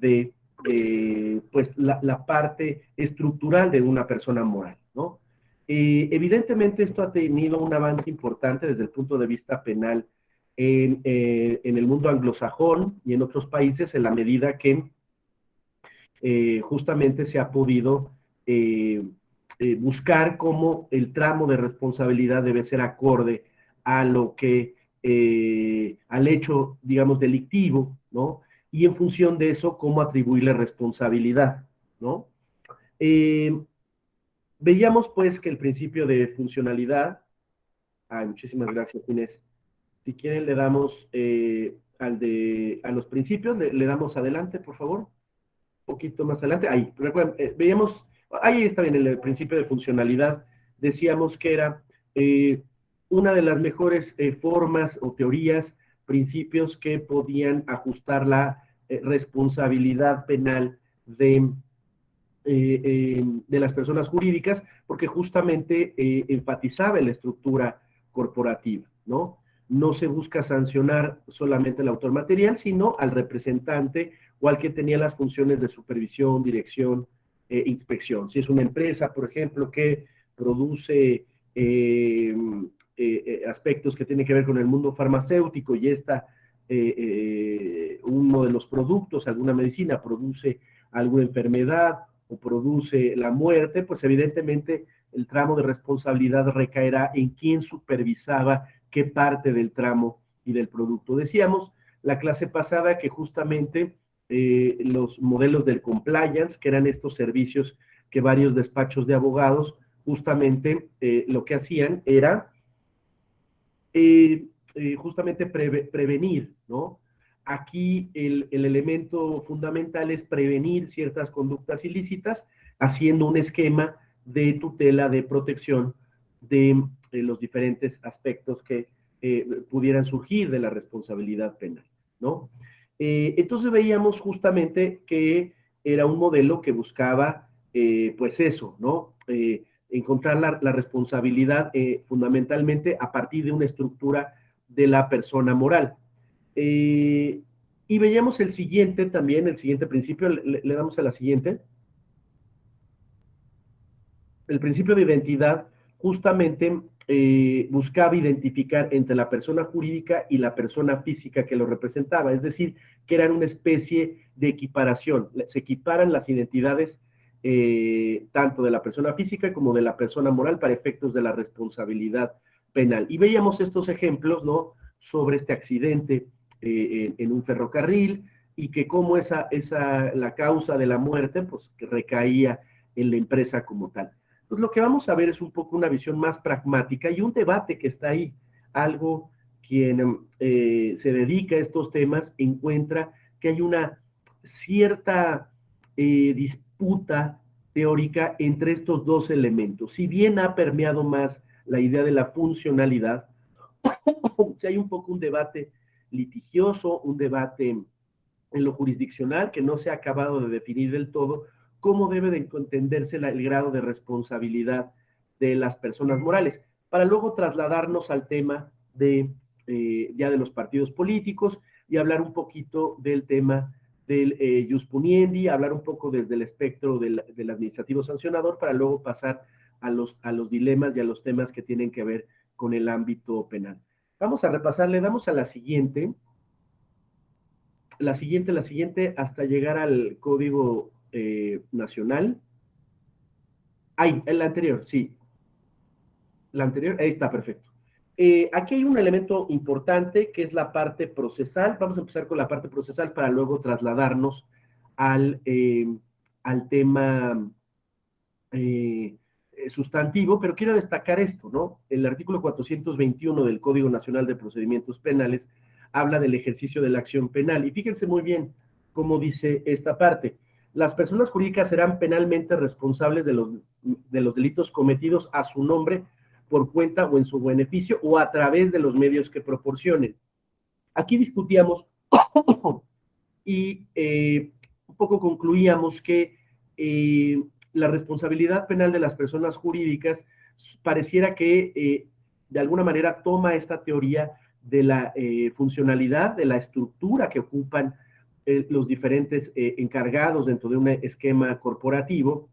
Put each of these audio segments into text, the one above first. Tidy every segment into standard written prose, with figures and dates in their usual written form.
de pues la parte estructural de una persona moral, ¿no? Evidentemente esto ha tenido un avance importante desde el punto de vista penal en el mundo anglosajón y en otros países en la medida que justamente se ha podido buscar cómo el tramo de responsabilidad debe ser acorde a lo que, al hecho, digamos, delictivo, ¿no? Y en función de eso, cómo atribuirle responsabilidad, ¿no? Eh, Veíamos pues que el principio de funcionalidad, muchísimas gracias Inés, si quieren le damos a los principios, le damos adelante por favor, un poquito más adelante, ahí, recuerden, veíamos, ahí está bien el principio de funcionalidad, decíamos que era una de las mejores formas o teorías, principios que podían ajustar la responsabilidad penal de las personas jurídicas, porque justamente enfatizaba en la estructura corporativa, ¿no? No se busca sancionar solamente al autor material, sino al representante o al que tenía las funciones de supervisión, dirección, inspección. Si es una empresa, por ejemplo, que produce aspectos que tienen que ver con el mundo farmacéutico y uno de los productos, alguna medicina, produce alguna enfermedad o produce la muerte, pues evidentemente el tramo de responsabilidad recaerá en quien supervisaba qué parte del tramo y del producto. Decíamos la clase pasada que justamente los modelos del compliance, que eran estos servicios que varios despachos de abogados justamente lo que hacían era justamente prevenir, ¿no? Aquí el elemento fundamental es prevenir ciertas conductas ilícitas haciendo un esquema de tutela, de protección de los diferentes aspectos que pudieran surgir de la responsabilidad penal, ¿no? Entonces veíamos justamente que era un modelo que buscaba, pues eso, ¿no? Encontrar la responsabilidad fundamentalmente a partir de una estructura de la persona moral. Y veíamos el siguiente también, el siguiente principio, le damos a la siguiente. El principio de identidad justamente buscaba identificar entre la persona jurídica y la persona física que lo representaba, es decir, que eran una especie de equiparación, se equiparan las identidades tanto de la persona física como de la persona moral para efectos de la responsabilidad penal. Y veíamos estos ejemplos, ¿no? Sobre este accidente en un ferrocarril y que como la causa de la muerte, pues que recaía en la empresa como tal. Pues lo que vamos a ver es un poco una visión más pragmática y un debate que está ahí. Algo quien se dedica a estos temas encuentra que hay una cierta disputa teórica entre estos dos elementos. Si bien ha permeado más la idea de la funcionalidad, si hay un poco un debate litigioso, un debate en lo jurisdiccional que no se ha acabado de definir del todo, cómo debe de entenderse el grado de responsabilidad de las personas morales, para luego trasladarnos al tema ya de los partidos políticos y hablar un poquito del tema del jus puniendi, hablar un poco desde el espectro del administrativo sancionador, para luego pasar a los dilemas y a los temas que tienen que ver con el ámbito penal. Vamos a repasar, le damos a la siguiente, hasta llegar al Código Nacional. Ahí, la anterior, sí. La anterior, ahí está, perfecto. Aquí hay un elemento importante que es la parte procesal. Vamos a empezar con la parte procesal para luego trasladarnos al tema sustantivo, pero quiero destacar esto, ¿no? El artículo 421 del Código Nacional de Procedimientos Penales habla del ejercicio de la acción penal. Y fíjense muy bien cómo dice esta parte. Las personas jurídicas serán penalmente responsables de los delitos cometidos a su nombre, por cuenta o en su beneficio, o a través de los medios que proporcionen. Aquí discutíamos y un poco concluíamos que la responsabilidad penal de las personas jurídicas pareciera que de alguna manera toma esta teoría de la funcionalidad, de la estructura que ocupan los diferentes encargados dentro de un esquema corporativo,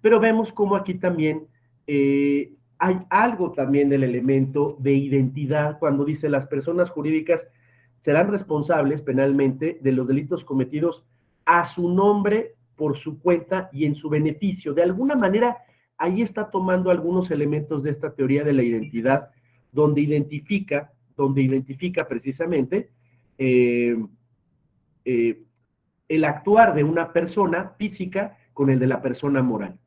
pero vemos cómo aquí también hay algo también del elemento de identidad cuando dice las personas jurídicas serán responsables penalmente de los delitos cometidos a su nombre, por su cuenta y en su beneficio. De alguna manera, ahí está tomando algunos elementos de esta teoría de la identidad, donde identifica precisamente eh, eh, el actuar de una persona física con el de la persona moral.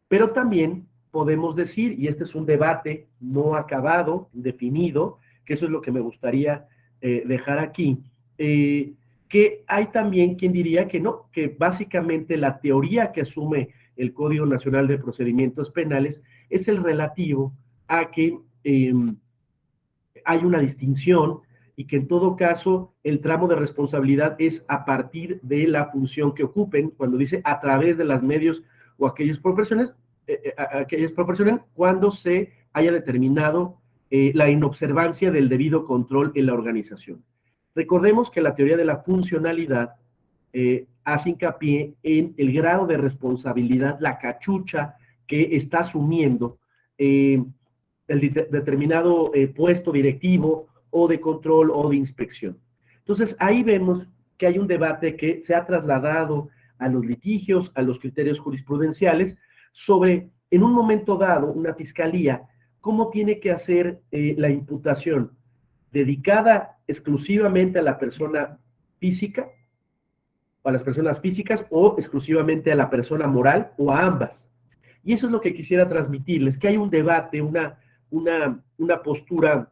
Pero también podemos decir, y este es un debate no acabado, definido, que eso es lo que me gustaría dejar aquí, que hay también quien diría que no, que básicamente la teoría que asume el Código Nacional de Procedimientos Penales es el relativo a que hay una distinción y que en todo caso el tramo de responsabilidad es a partir de la función que ocupen, cuando dice a través de los medios o aquellas proporciones cuando se haya determinado la inobservancia del debido control en la organización. Recordemos que la teoría de la funcionalidad hace hincapié en el grado de responsabilidad, la cachucha que está asumiendo el determinado puesto directivo o de control o de inspección. Entonces, ahí vemos que hay un debate que se ha trasladado a los litigios, a los criterios jurisprudenciales, sobre, en un momento dado, una fiscalía, cómo tiene que hacer la imputación dedicada exclusivamente a la persona física, a las personas físicas, o exclusivamente a la persona moral, o a ambas. Y eso es lo que quisiera transmitirles, que hay un debate, una postura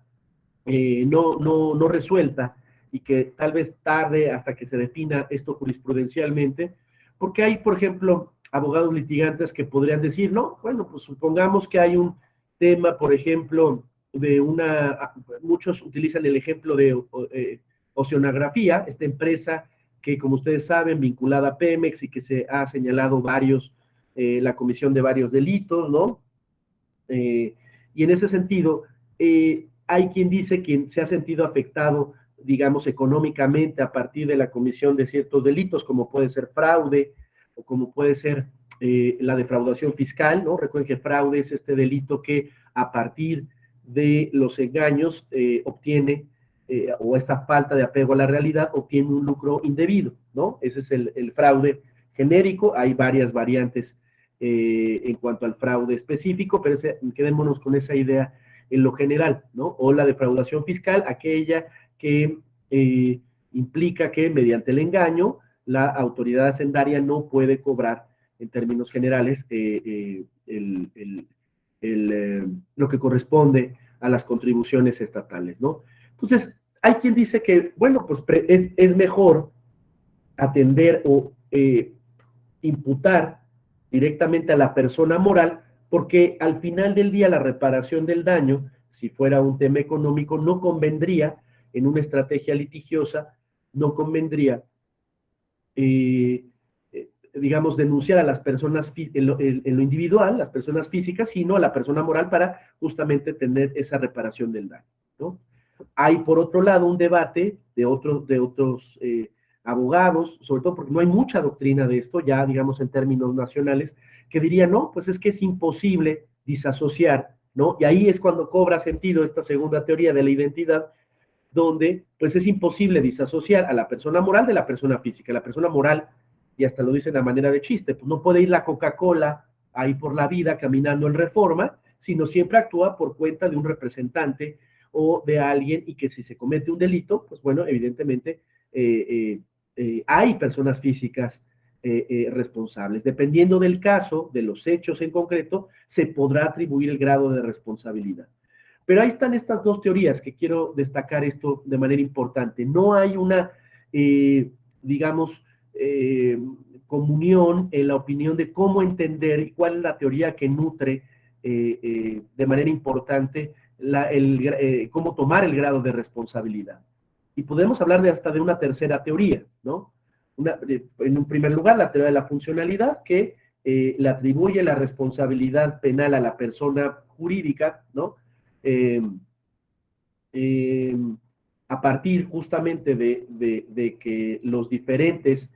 no resuelta y que tal vez tarde hasta que se defina esto jurisprudencialmente, porque hay, por ejemplo, abogados litigantes que podrían decir, no, bueno, pues supongamos que hay un tema, por ejemplo, muchos utilizan el ejemplo de oceanografía, esta empresa que, como ustedes saben, vinculada a Pemex y que se ha señalado la comisión de varios delitos, ¿no? Y en ese sentido, hay quien dice que se ha sentido afectado, digamos, económicamente a partir de la comisión de ciertos delitos, como puede ser fraude o como puede ser la defraudación fiscal, ¿no? Recuerden que fraude es este delito que a partir de los engaños obtiene, o esta falta de apego a la realidad, obtiene un lucro indebido, ¿no? Ese es el fraude genérico, hay varias variantes en cuanto al fraude específico, pero quedémonos con esa idea en lo general, ¿no? O la defraudación fiscal, aquella que implica que mediante el engaño la autoridad hacendaria no puede cobrar, en términos generales, lo que corresponde a las contribuciones estatales, ¿no? Entonces, hay quien dice que, bueno, pues es mejor atender o imputar directamente a la persona moral, porque al final del día la reparación del daño, si fuera un tema económico, no convendría en una estrategia litigiosa, no convendría, digamos, denunciar a las personas en lo individual, las personas físicas, sino a la persona moral para justamente tener esa reparación del daño, ¿no? Hay, por otro lado, un debate de otros abogados, sobre todo porque no hay mucha doctrina de esto, ya digamos en términos nacionales, que dirían, no, pues es que es imposible disasociar, ¿no? Y ahí es cuando cobra sentido esta segunda teoría de la identidad, donde pues es imposible disasociar a la persona moral de la persona física. La persona moral, y hasta lo dicen a manera de chiste, pues no puede ir la Coca-Cola ahí por la vida caminando en Reforma, sino siempre actúa por cuenta de un representante o de alguien, y que si se comete un delito, pues bueno, evidentemente hay personas físicas responsables. Dependiendo del caso, de los hechos en concreto, se podrá atribuir el grado de responsabilidad. Pero ahí están estas dos teorías que quiero destacar esto de manera importante. No hay una, digamos, comunión en la opinión de cómo entender y cuál es la teoría que nutre de manera importante cómo tomar el grado de responsabilidad. Y podemos hablar hasta de una tercera teoría, ¿no? En un primer lugar, la teoría de la funcionalidad, que le atribuye la responsabilidad penal a la persona jurídica, ¿no? Eh, eh, a partir justamente de que los diferentes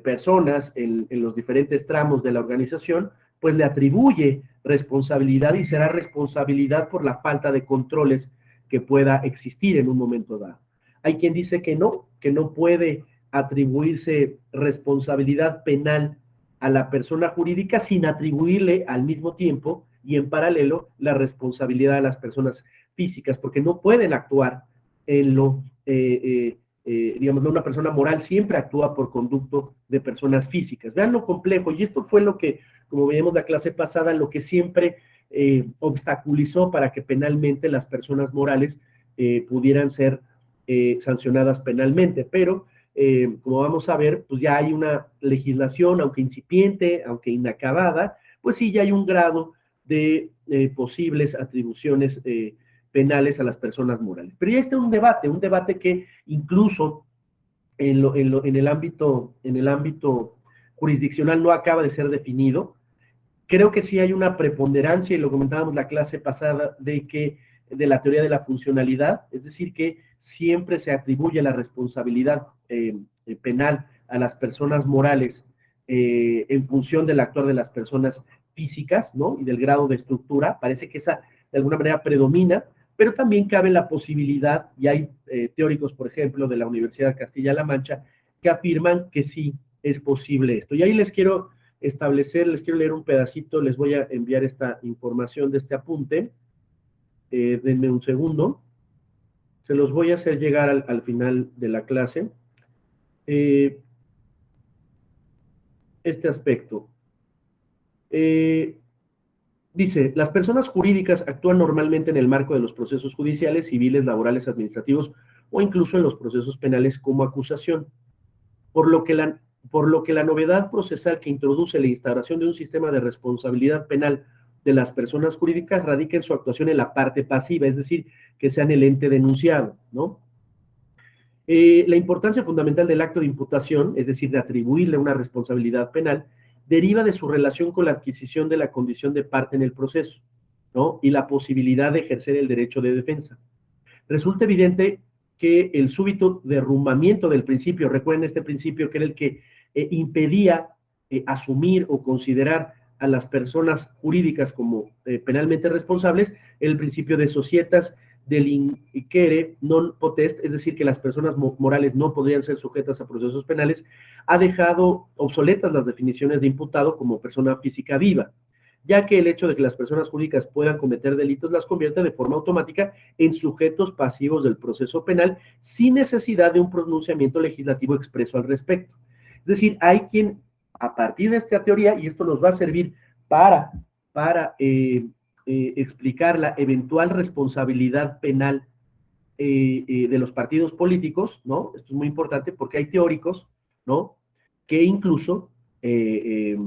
personas en los diferentes tramos de la organización, pues le atribuye responsabilidad y será responsabilidad por la falta de controles que pueda existir en un momento dado. Hay quien dice que no puede atribuirse responsabilidad penal a la persona jurídica sin atribuirle al mismo tiempo y en paralelo la responsabilidad a las personas físicas, porque no pueden actuar en lo, digamos, una persona moral siempre actúa por conducto de personas físicas. Vean lo complejo, y esto fue lo que, como veíamos la clase pasada, lo que siempre obstaculizó para que penalmente las personas morales pudieran ser sancionadas penalmente, pero como vamos a ver, pues ya hay una legislación, aunque incipiente, aunque inacabada, pues sí ya hay un grado de posibles atribuciones penales a las personas morales. Pero ya está un debate que incluso en el ámbito jurisdiccional no acaba de ser definido. Creo que sí hay una preponderancia, y lo comentábamos la clase pasada, de la teoría de la funcionalidad, es decir, que siempre se atribuye la responsabilidad penal a las personas morales en función del actuar de las personas físicas, ¿no? Y del grado de estructura. Parece que esa de alguna manera predomina, pero también cabe la posibilidad, y hay teóricos, por ejemplo, de la Universidad de Castilla-La Mancha, que afirman que sí es posible esto. Y ahí les quiero leer un pedacito, les voy a enviar esta información de este apunte. Denme un segundo. Se los voy a hacer llegar al final de la clase. Este aspecto. Dice, las personas jurídicas actúan normalmente en el marco de los procesos judiciales, civiles, laborales, administrativos o incluso en los procesos penales como acusación, por lo que la novedad procesal que introduce la instauración de un sistema de responsabilidad penal de las personas jurídicas radica en su actuación en la parte pasiva, es decir, que sean el ente denunciado, ¿no? La importancia fundamental del acto de imputación, es decir, de atribuirle una responsabilidad penal, deriva de su relación con la adquisición de la condición de parte en el proceso, ¿no? Y la posibilidad de ejercer el derecho de defensa. Resulta evidente que el súbito derrumbamiento del principio, recuerden este principio que era el que impedía asumir o considerar a las personas jurídicas como penalmente responsables, el principio de societas delinquere non potest, es decir, que las personas morales no podrían ser sujetas a procesos penales, ha dejado obsoletas las definiciones de imputado como persona física viva, ya que el hecho de que las personas jurídicas puedan cometer delitos las convierte de forma automática en sujetos pasivos del proceso penal sin necesidad de un pronunciamiento legislativo expreso al respecto. Es decir, hay quien, a partir de esta teoría, y esto nos va a servir para explicar la eventual responsabilidad penal de los partidos políticos, ¿no? Esto es muy importante porque hay teóricos, ¿no? Que incluso, eh, eh,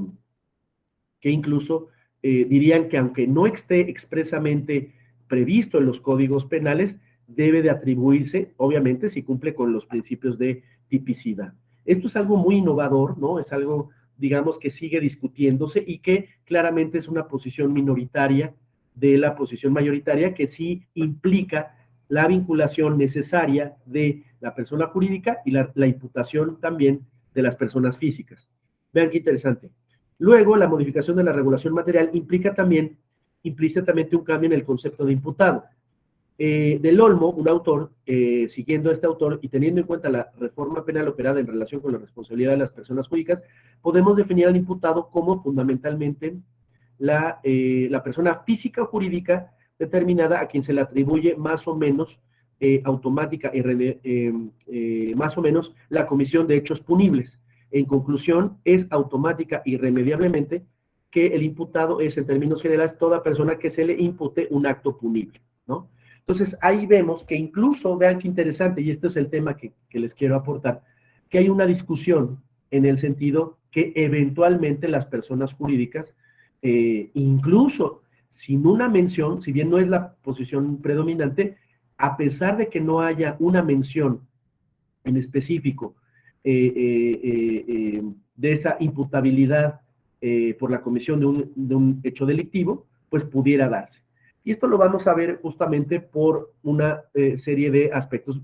que incluso dirían que aunque no esté expresamente previsto en los códigos penales, debe de atribuirse, obviamente, si cumple con los principios de tipicidad. Esto es algo muy innovador, ¿no? Es algo, digamos, que sigue discutiéndose y que claramente es una posición minoritaria de la posición mayoritaria que sí implica la vinculación necesaria de la persona jurídica y la imputación también de las personas físicas. Vean qué interesante. Luego, la modificación de la regulación material implica también implícitamente un cambio en el concepto de imputado. Del Olmo, un autor, siguiendo a este autor y teniendo en cuenta la reforma penal operada en relación con la responsabilidad de las personas jurídicas, podemos definir al imputado como fundamentalmente la persona física o jurídica determinada a quien se le atribuye más o menos automática y más o menos la comisión de hechos punibles. En conclusión, es automática y irremediablemente que el imputado es, en términos generales, toda persona que se le impute un acto punible, ¿no? Entonces, ahí vemos que incluso, vean qué interesante, y este es el tema que les quiero aportar, que hay una discusión en el sentido que eventualmente las personas jurídicas, incluso sin una mención, si bien no es la posición predominante, a pesar de que no haya una mención en específico de esa imputabilidad por la comisión de un hecho delictivo, pues pudiera darse. Y esto lo vamos a ver justamente por una serie de aspectos.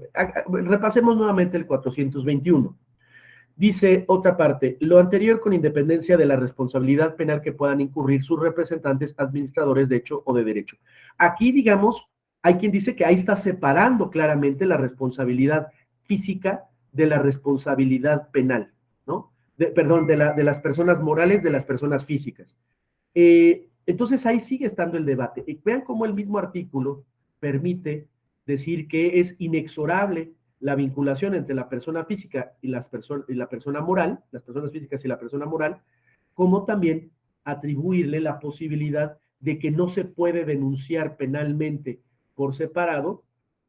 Repasemos nuevamente el 421. Dice otra parte, lo anterior con independencia de la responsabilidad penal que puedan incurrir sus representantes administradores de hecho o de derecho. Aquí, digamos, hay quien dice que ahí está separando claramente la responsabilidad física de la responsabilidad penal, ¿no? Perdón, de las personas morales de las personas físicas. Entonces ahí sigue estando el debate. Y vean cómo el mismo artículo permite decir que es inexorable la vinculación entre la persona física y la persona moral, las personas físicas y la persona moral, como también atribuirle la posibilidad de que no se puede denunciar penalmente por separado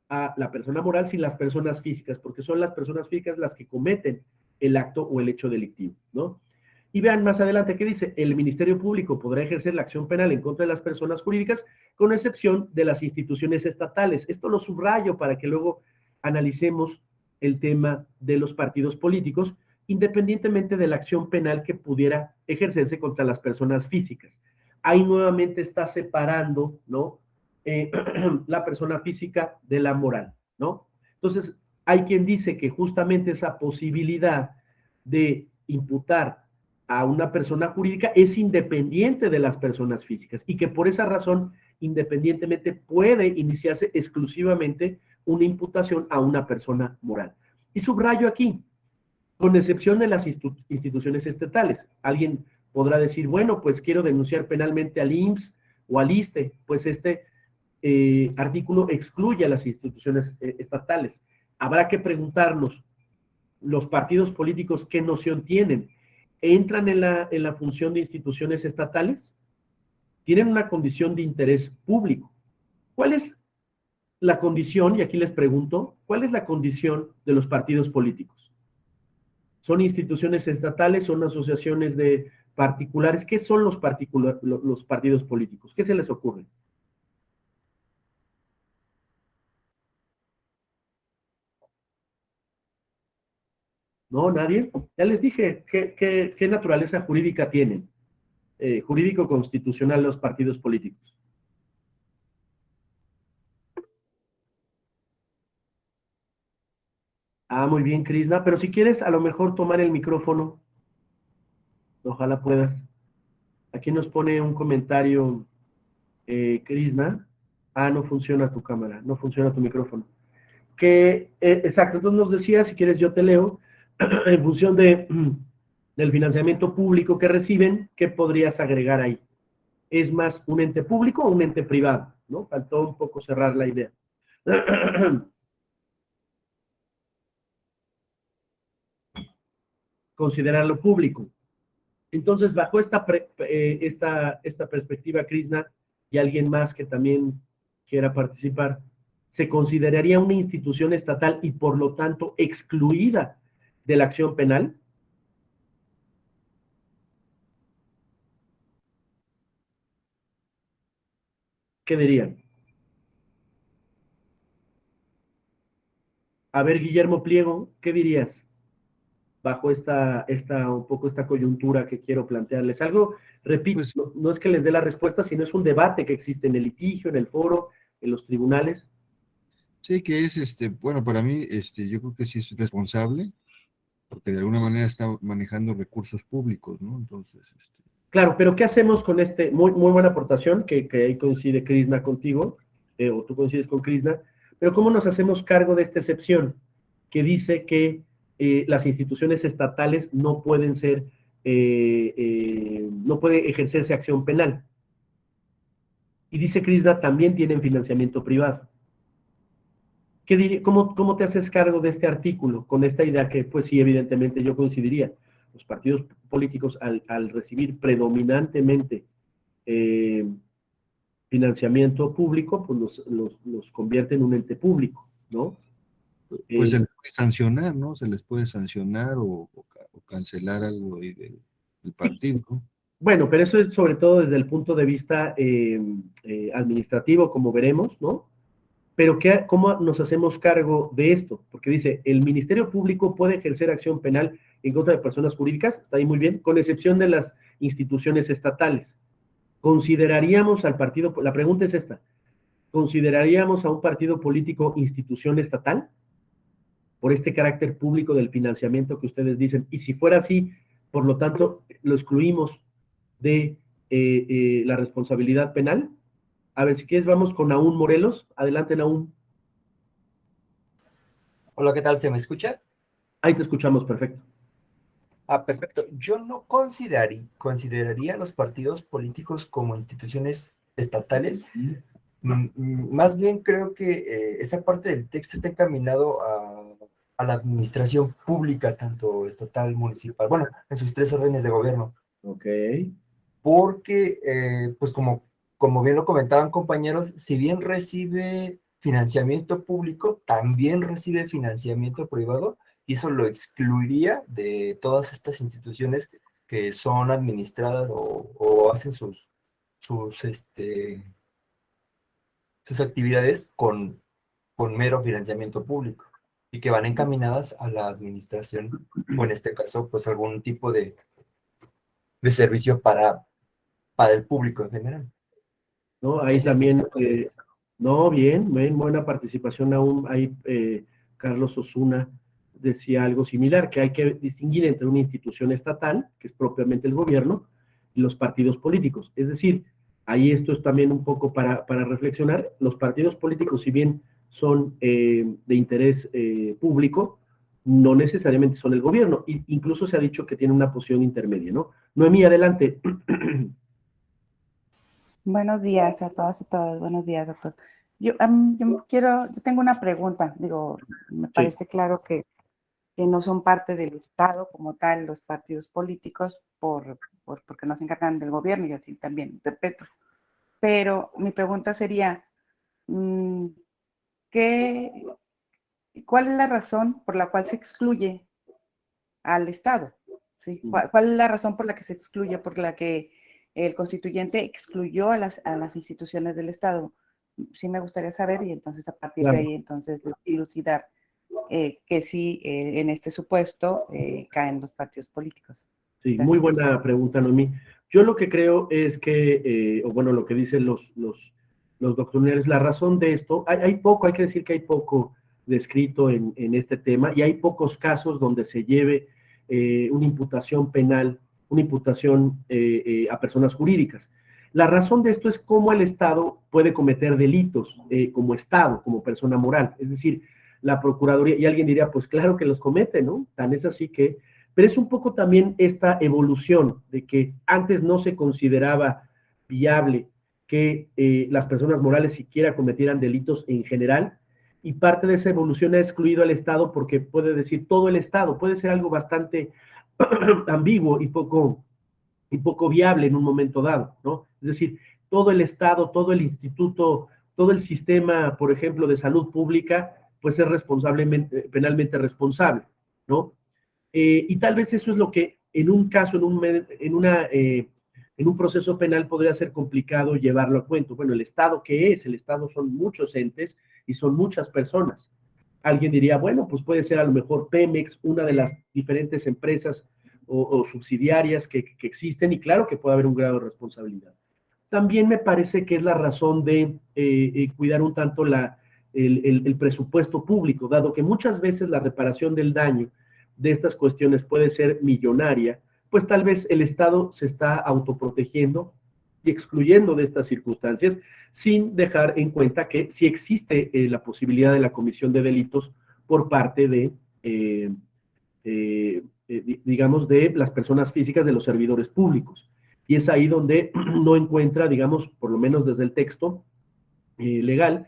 a la persona moral sin las personas físicas, porque son las personas físicas las que cometen el acto o el hecho delictivo, ¿no? Y vean más adelante que dice, el Ministerio Público podrá ejercer la acción penal en contra de las personas jurídicas, con excepción de las instituciones estatales. Esto lo subrayo para que luego analicemos el tema de los partidos políticos, independientemente de la acción penal que pudiera ejercerse contra las personas físicas. Ahí nuevamente está separando, ¿no? La persona física de la moral, ¿no? Entonces, hay quien dice que justamente esa posibilidad de imputar a una persona jurídica es independiente de las personas físicas y que por esa razón, independientemente, puede iniciarse exclusivamente una imputación a una persona moral. Y subrayo aquí, con excepción de las instituciones estatales. Alguien podrá decir, bueno, pues quiero denunciar penalmente al IMSS o al ISSSTE, pues este artículo excluye a las instituciones estatales. Habrá que preguntarnos, los partidos políticos, ¿qué noción tienen? ¿Entran en la función de instituciones estatales? Tienen una condición de interés público. ¿Cuál es la condición? Y aquí les pregunto, ¿cuál es la condición de los partidos políticos? ¿Son instituciones estatales? ¿Son asociaciones de particulares? ¿Qué son los partidos políticos? ¿Qué se les ocurre? ¿No? ¿Nadie? Ya les dije, ¿qué naturaleza jurídica tienen? Jurídico-constitucional los partidos políticos. Ah, muy bien, Krishna, pero si quieres a lo mejor tomar el micrófono, ojalá puedas. Aquí nos pone un comentario, Krishna. Ah, no funciona tu cámara, no funciona tu micrófono. Exacto, entonces nos decía, si quieres yo te leo, en función del financiamiento público que reciben, ¿qué podrías agregar ahí? ¿Es más un ente público o un ente privado? ¿No? Faltó un poco cerrar la idea. Considerarlo público. Entonces, bajo esta perspectiva, Krishna, y alguien más que también quiera participar, ¿se consideraría una institución estatal y por lo tanto excluida de la acción penal? ¿Qué dirían? A ver, Guillermo Pliego, ¿qué dirías bajo un poco esta coyuntura que quiero plantearles? Algo, repito, Pues no es que les dé la respuesta, sino es un debate que existe en el litigio, en el foro, en los tribunales. sí que es, bueno, para mí, yo creo que sí es responsable, porque de alguna manera está manejando recursos públicos, ¿no? Entonces, Claro, pero ¿qué hacemos con muy buena aportación, que ahí coincide Krishna contigo, o tú coincides con Krishna, pero ¿cómo nos hacemos cargo de esta excepción que dice que las instituciones estatales no pueden no puede ejercerse acción penal? Y dice Krishna, también tienen financiamiento privado. ¿Cómo te haces cargo de este artículo con esta idea que, pues sí, evidentemente yo coincidiría? Los partidos políticos al recibir predominantemente eh, financiamiento público, pues los convierte en un ente público, ¿no? pues se Eh, les puede sancionar, ¿no? Se les puede sancionar o cancelar algo ahí del sí, partido, ¿no? bueno, pero eso es sobre todo desde el punto de vista administrativo, como veremos, ¿no? Pero ¿cómo nos hacemos cargo de esto? Porque dice, el Ministerio Público puede ejercer acción penal en contra de personas jurídicas, está ahí muy bien, con excepción de las instituciones estatales. Consideraríamos al partido, la pregunta es esta, ¿consideraríamos a un partido político institución estatal por este carácter público del financiamiento que ustedes dicen? Y si fuera así, por lo tanto, lo excluimos de la responsabilidad penal. A ver, si quieres, vamos con Naún Morelos. Adelante, Naún. Hola, ¿qué tal? ¿Se me escucha? Ahí te escuchamos, perfecto. Perfecto. Yo no consideraría a los partidos políticos como instituciones estatales. Más bien creo que esa parte del texto está encaminado a la administración pública, tanto estatal, municipal, bueno, en sus 3 órdenes de gobierno. Ok. Porque, pues como bien lo comentaban compañeros, si bien recibe financiamiento público, también recibe financiamiento privado, y eso lo excluiría de todas estas instituciones que son administradas o hacen sus actividades con mero financiamiento público y que van encaminadas a la administración, o en este caso, pues algún tipo de servicio para el público en general. ¿No? Ahí Ese es mi también, punto de vista. no, bien, buena participación aún. Ahí Carlos Osuna decía algo similar, que hay que distinguir entre una institución estatal, que es propiamente el gobierno, y los partidos políticos. Es decir, ahí esto es también un poco para reflexionar. Los partidos políticos, si bien son de interés público, no necesariamente son el gobierno. Incluso se ha dicho que tiene una posición intermedia, ¿no? Noemí, adelante. Buenos días a todas y todos. Buenos días, doctor. Yo tengo una pregunta. Digo, me Sí. parece claro que no son parte del Estado como tal los partidos políticos porque no se encargan del gobierno, y así también interpreto. Pero mi pregunta sería, ¿cuál es la razón por la cual se excluye al Estado? ¿Sí? ¿Cuál es la razón por la que se excluye, por la que el constituyente excluyó a las instituciones del Estado? Sí me gustaría saber, y entonces a partir de ahí entonces dilucidar que sí, en este supuesto caen los partidos políticos. Sí, Gracias. muy buena pregunta, Noemí. Yo lo que creo es que, o bueno, lo que dicen los doctrinarios, la razón de esto, hay poco, hay que decir que hay poco descrito en este tema, y hay pocos casos donde se lleve una imputación penal, una imputación a personas jurídicas. La razón de esto es cómo el Estado puede cometer delitos como Estado, como persona moral. Es decir, la Procuraduría, y alguien diría, pues claro que los comete, ¿no? Tan es así que, pero es un poco también esta evolución de que antes no se consideraba viable que las personas morales siquiera cometieran delitos en general, y parte de esa evolución ha excluido al Estado porque puede decir todo el Estado, puede ser algo bastante ambiguo y poco viable en un momento dado, ¿no? Es decir, todo el Estado, todo el instituto, todo el sistema, por ejemplo, de salud pública, pues es penalmente responsable, ¿no? Y tal vez eso es lo que en un caso, en un proceso penal podría ser complicado llevarlo a cuento. Bueno, ¿el Estado qué es? El Estado son muchos entes y son muchas personas. Alguien diría, bueno, pues puede ser a lo mejor Pemex, una de las diferentes empresas o subsidiarias que existen, y claro que puede haber un grado de responsabilidad. También me parece que es la razón de cuidar un tanto el presupuesto público, dado que muchas veces la reparación del daño de estas cuestiones puede ser millonaria, pues tal vez el Estado se está autoprotegiendo y excluyendo de estas circunstancias, sin dejar en cuenta que sí existe la posibilidad de la comisión de delitos por parte de, digamos, de las personas físicas, de los servidores públicos. Y es ahí donde no encuentra, digamos, por lo menos desde el texto legal,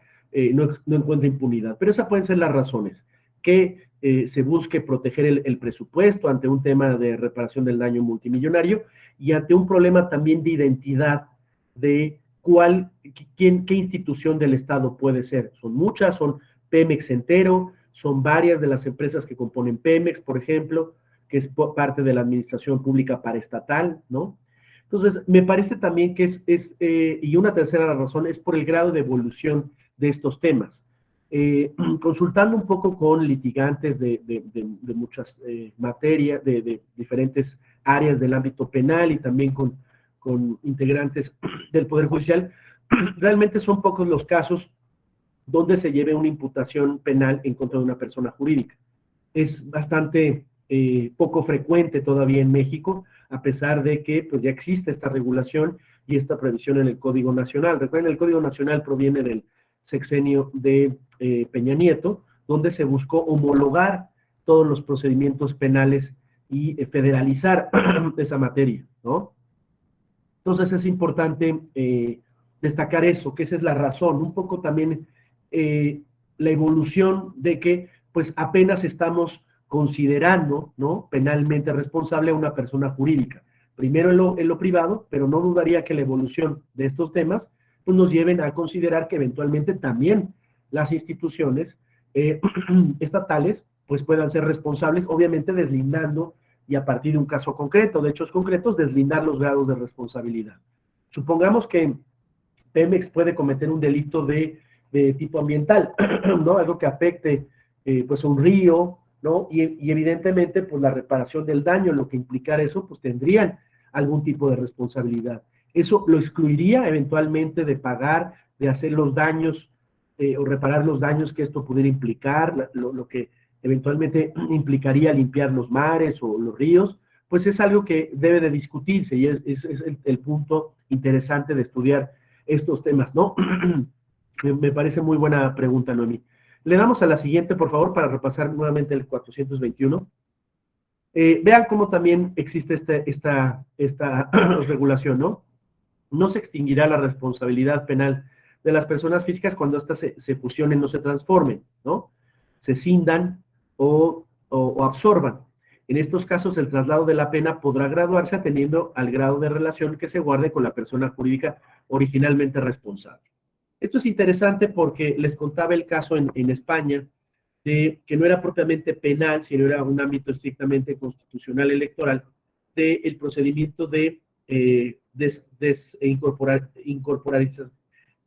no encuentra impunidad. Pero esas pueden ser las razones, que se busque proteger el presupuesto ante un tema de reparación del daño multimillonario, y ante un problema también de identidad de qué institución del Estado puede ser. Son muchas, son Pemex entero, son varias de las empresas que componen Pemex, por ejemplo, que es parte de la administración pública paraestatal, ¿no? Entonces, me parece también que y una tercera razón es por el grado de evolución de estos temas. Consultando un poco con litigantes de muchas materias, de diferentes áreas del ámbito penal, y también con integrantes del Poder Judicial, realmente son pocos los casos donde se lleve una imputación penal en contra de una persona jurídica. Es bastante poco frecuente todavía en México, a pesar de que pues, ya existe esta regulación y esta previsión en el Código Nacional. Recuerden, el Código Nacional proviene del sexenio de Peña Nieto, donde se buscó homologar todos los procedimientos penales y federalizar esa materia, ¿no? Entonces es importante destacar eso, que esa es la razón, un poco también la evolución de que pues apenas estamos considerando, ¿no?, penalmente responsable a una persona jurídica. Primero en lo privado, pero no dudaría que la evolución de estos temas pues, nos lleven a considerar que eventualmente también las instituciones estatales pues puedan ser responsables, obviamente deslindando y a partir de un caso concreto, de hechos concretos, deslindar los grados de responsabilidad. Supongamos que Pemex puede cometer un delito de tipo ambiental, ¿no? Algo que afecte pues un río, ¿no? Y evidentemente, pues la reparación del daño, lo que implicara eso, pues tendrían algún tipo de responsabilidad. Eso lo excluiría eventualmente de pagar, de hacer los daños o reparar los daños que esto pudiera implicar, lo que eventualmente implicaría limpiar los mares o los ríos, pues es algo que debe de discutirse y es el punto interesante de estudiar estos temas, ¿no? Me parece muy buena pregunta, Noemí. Le damos a la siguiente, por favor, para repasar nuevamente el 421. Vean cómo también existe esta regulación, ¿no? No se extinguirá la responsabilidad penal de las personas físicas cuando éstas se fusionen, no se transformen, ¿no? Se cindan o absorban. En estos casos, el traslado de la pena podrá graduarse atendiendo al grado de relación que se guarde con la persona jurídica originalmente responsable. Esto es interesante porque les contaba el caso en España, de que no era propiamente penal, sino era un ámbito estrictamente constitucional electoral, del procedimiento de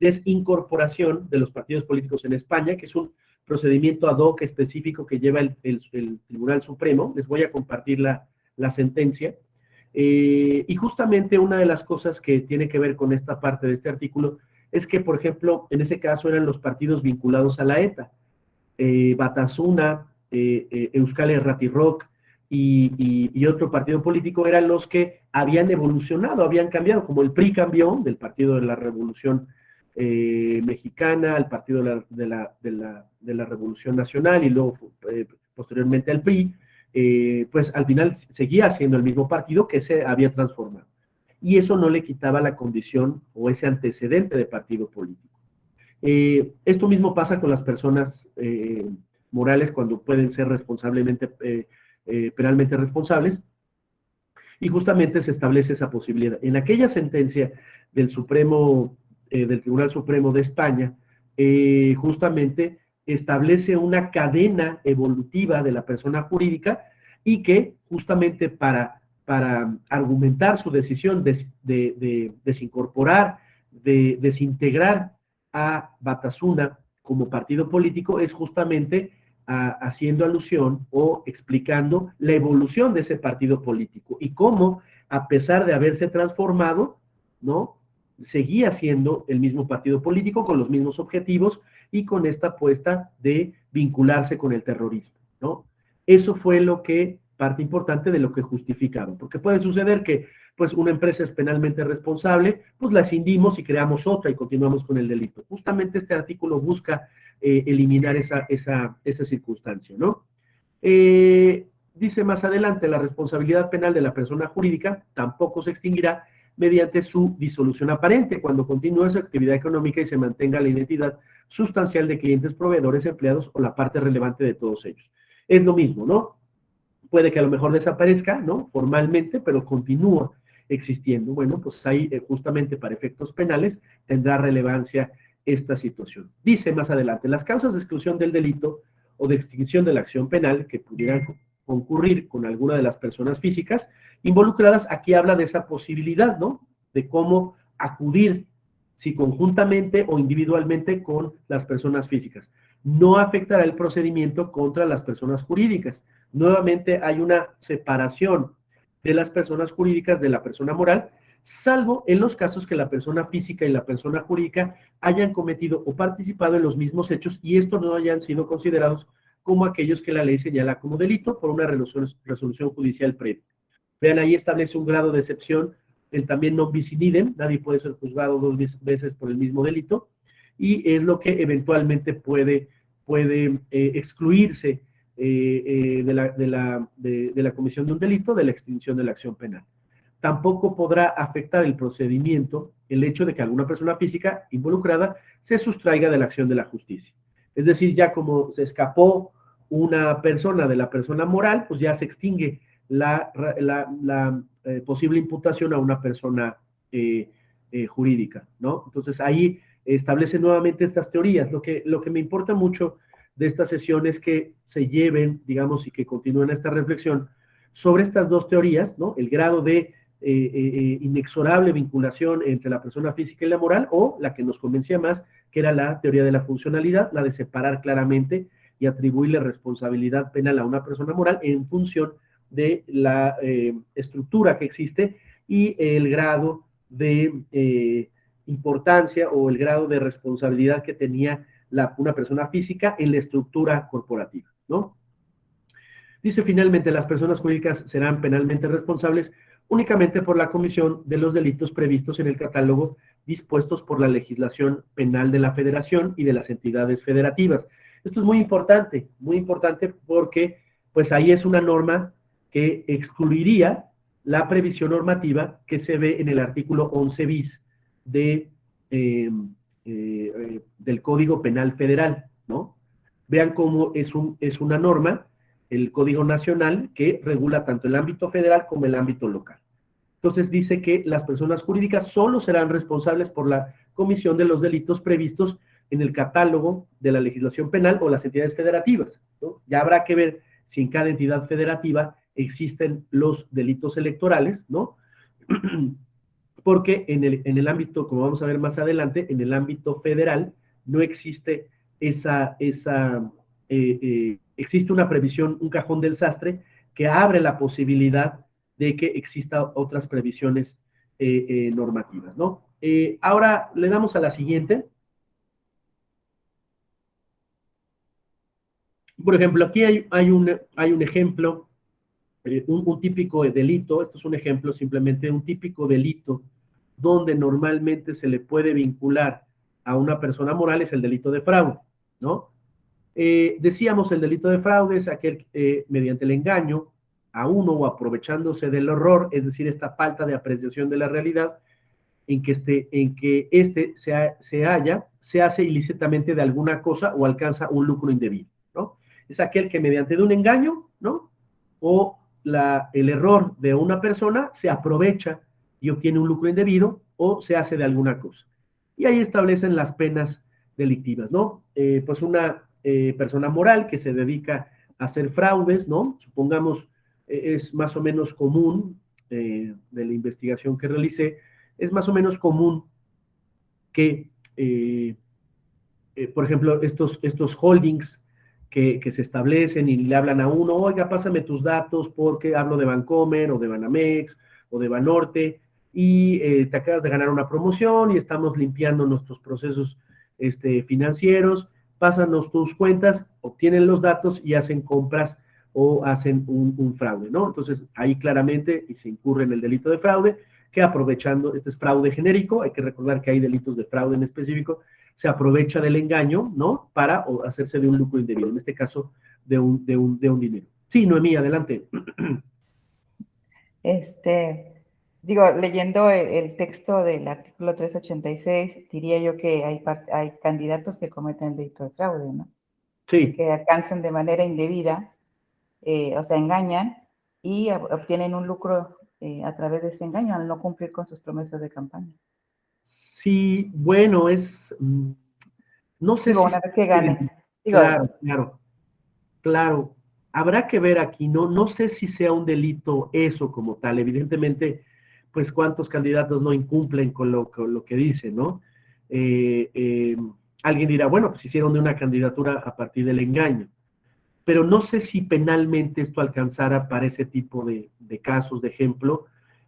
desincorporación de los partidos políticos en España, que es un procedimiento ad hoc específico que lleva el Tribunal Supremo. Les voy a compartir la sentencia. Y justamente una de las cosas que tiene que ver con esta parte de este artículo es que, por ejemplo, en ese caso eran los partidos vinculados a la ETA, Batasuna, Euskal Herria-Rock y otro partido político eran los que habían evolucionado, habían cambiado, como el PRI cambió del Partido de la Revolución Mexicana al Partido de la Revolución Nacional y luego posteriormente al PRI, pues al final seguía siendo el mismo partido que se había transformado. Y eso no le quitaba la condición o ese antecedente de partido político. Esto mismo pasa con las personas morales cuando pueden ser penalmente responsables, y justamente se establece esa posibilidad. En aquella sentencia del Tribunal Supremo de España, justamente establece una cadena evolutiva de la persona jurídica y que justamente para argumentar su decisión de desincorporar, de desintegrar a Batasuna como partido político, es justamente haciendo alusión o explicando la evolución de ese partido político y cómo, a pesar de haberse transformado, ¿no?, seguía siendo el mismo partido político con los mismos objetivos y con esta apuesta de vincularse con el terrorismo, ¿no? Eso fue parte importante de lo que justificaron, porque puede suceder que pues una empresa es penalmente responsable, pues la escindimos y creamos otra y continuamos con el delito. Justamente este artículo busca eliminar esa circunstancia, ¿no? Dice más adelante, la responsabilidad penal de la persona jurídica tampoco se extinguirá mediante su disolución aparente, cuando continúe su actividad económica y se mantenga la identidad sustancial de clientes, proveedores, empleados o la parte relevante de todos ellos. Es lo mismo, ¿no? Puede que a lo mejor desaparezca, ¿no?, formalmente, pero continúa existiendo. Bueno, pues ahí justamente para efectos penales tendrá relevancia esta situación. Dice más adelante, las causas de exclusión del delito o de extinción de la acción penal que pudieran concurrir con alguna de las personas físicas involucradas, aquí habla de esa posibilidad, ¿no?, de cómo acudir, si conjuntamente o individualmente, con las personas físicas. No afectará el procedimiento contra las personas jurídicas. Nuevamente hay una separación de las personas jurídicas de la persona moral salvo en los casos que la persona física y la persona jurídica hayan cometido o participado en los mismos hechos y estos no hayan sido considerados como aquellos que la ley señala como delito por una resolución judicial previa. Vean, ahí establece un grado de excepción, el también non bis in idem, nadie puede ser juzgado 2 veces por el mismo delito, y es lo que eventualmente puede excluirse de la comisión de un delito, de la extinción de la acción penal. Tampoco podrá afectar el procedimiento el hecho de que alguna persona física involucrada se sustraiga de la acción de la justicia. Es decir, ya como se escapó una persona de la persona moral, pues ya se extingue la posible imputación a una persona jurídica, ¿no? Entonces ahí establece nuevamente estas teorías. Lo que me importa mucho de esta sesión es que se lleven, digamos, y que continúen esta reflexión sobre estas dos teorías, ¿no? El grado de inexorable vinculación entre la persona física y la moral, o la que nos convencía más, que era la teoría de la funcionalidad, la de separar claramente y atribuirle responsabilidad penal a una persona moral en función de la estructura que existe y el grado de importancia o el grado de responsabilidad que tenía una persona física en la estructura corporativa, ¿no? Dice finalmente, las personas jurídicas serán penalmente responsables únicamente por la comisión de los delitos previstos en el catálogo dispuestos por la legislación penal de la Federación y de las entidades federativas. Esto es muy importante porque pues ahí es una norma que excluiría la previsión normativa que se ve en el artículo 11 bis del Código Penal Federal, ¿no? Vean cómo es una norma, el Código Nacional, que regula tanto el ámbito federal como el ámbito local. Entonces dice que las personas jurídicas solo serán responsables por la comisión de los delitos previstos en el catálogo de la legislación penal o las entidades federativas, ¿no? Ya habrá que ver si en cada entidad federativa existen los delitos electorales, ¿no? Porque en el ámbito, como vamos a ver más adelante, en el ámbito federal no existe existe una previsión, un cajón del sastre que abre la posibilidad de que exista otras previsiones normativas, ¿no? Ahora le damos a la siguiente. Por ejemplo, aquí hay un ejemplo, un típico delito, esto es un ejemplo simplemente, un típico delito donde normalmente se le puede vincular a una persona moral es el delito de fraude, ¿no? Decíamos, el delito de fraude es aquel mediante el engaño a uno o aprovechándose del error, es decir, esta falta de apreciación de la realidad, en que se hace ilícitamente de alguna cosa o alcanza un lucro indebido, ¿no? Es aquel que mediante de un engaño, ¿no? O el error de una persona se aprovecha y obtiene un lucro indebido o se hace de alguna cosa. Y ahí establecen las penas delictivas, ¿no? Pues una persona moral que se dedica a hacer fraudes, ¿no? Supongamos, es más o menos común, de la investigación que realicé, es más o menos común que, por ejemplo, estos holdings que se establecen y le hablan a uno, oiga, pásame tus datos porque hablo de Bancomer o de Banamex o de Banorte y te acabas de ganar una promoción y estamos limpiando nuestros procesos financieros, pásanos tus cuentas, obtienen los datos y hacen compras o hacen un fraude, ¿no? Entonces, ahí claramente y se incurre en el delito de fraude, que aprovechando, este es fraude genérico, hay que recordar que hay delitos de fraude en específico, se aprovecha del engaño, ¿no? Para hacerse de un lucro indebido, en este caso, de un dinero. Sí, Noemí, adelante. Leyendo el texto del artículo 386, diría yo que hay candidatos que cometen el delito de fraude, ¿no? Sí. Que alcanzan de manera indebida, o sea, engañan y obtienen un lucro a través de ese engaño al no cumplir con sus promesas de campaña. Sí, bueno, no sé si... Una vez que gane. Claro. Habrá que ver aquí, no sé si sea un delito eso como tal. Evidentemente, pues cuántos candidatos no incumplen con lo que dicen, ¿no? Alguien dirá, bueno, pues hicieron de una candidatura a partir del engaño. Pero no sé si penalmente esto alcanzara para ese tipo de casos, de ejemplo,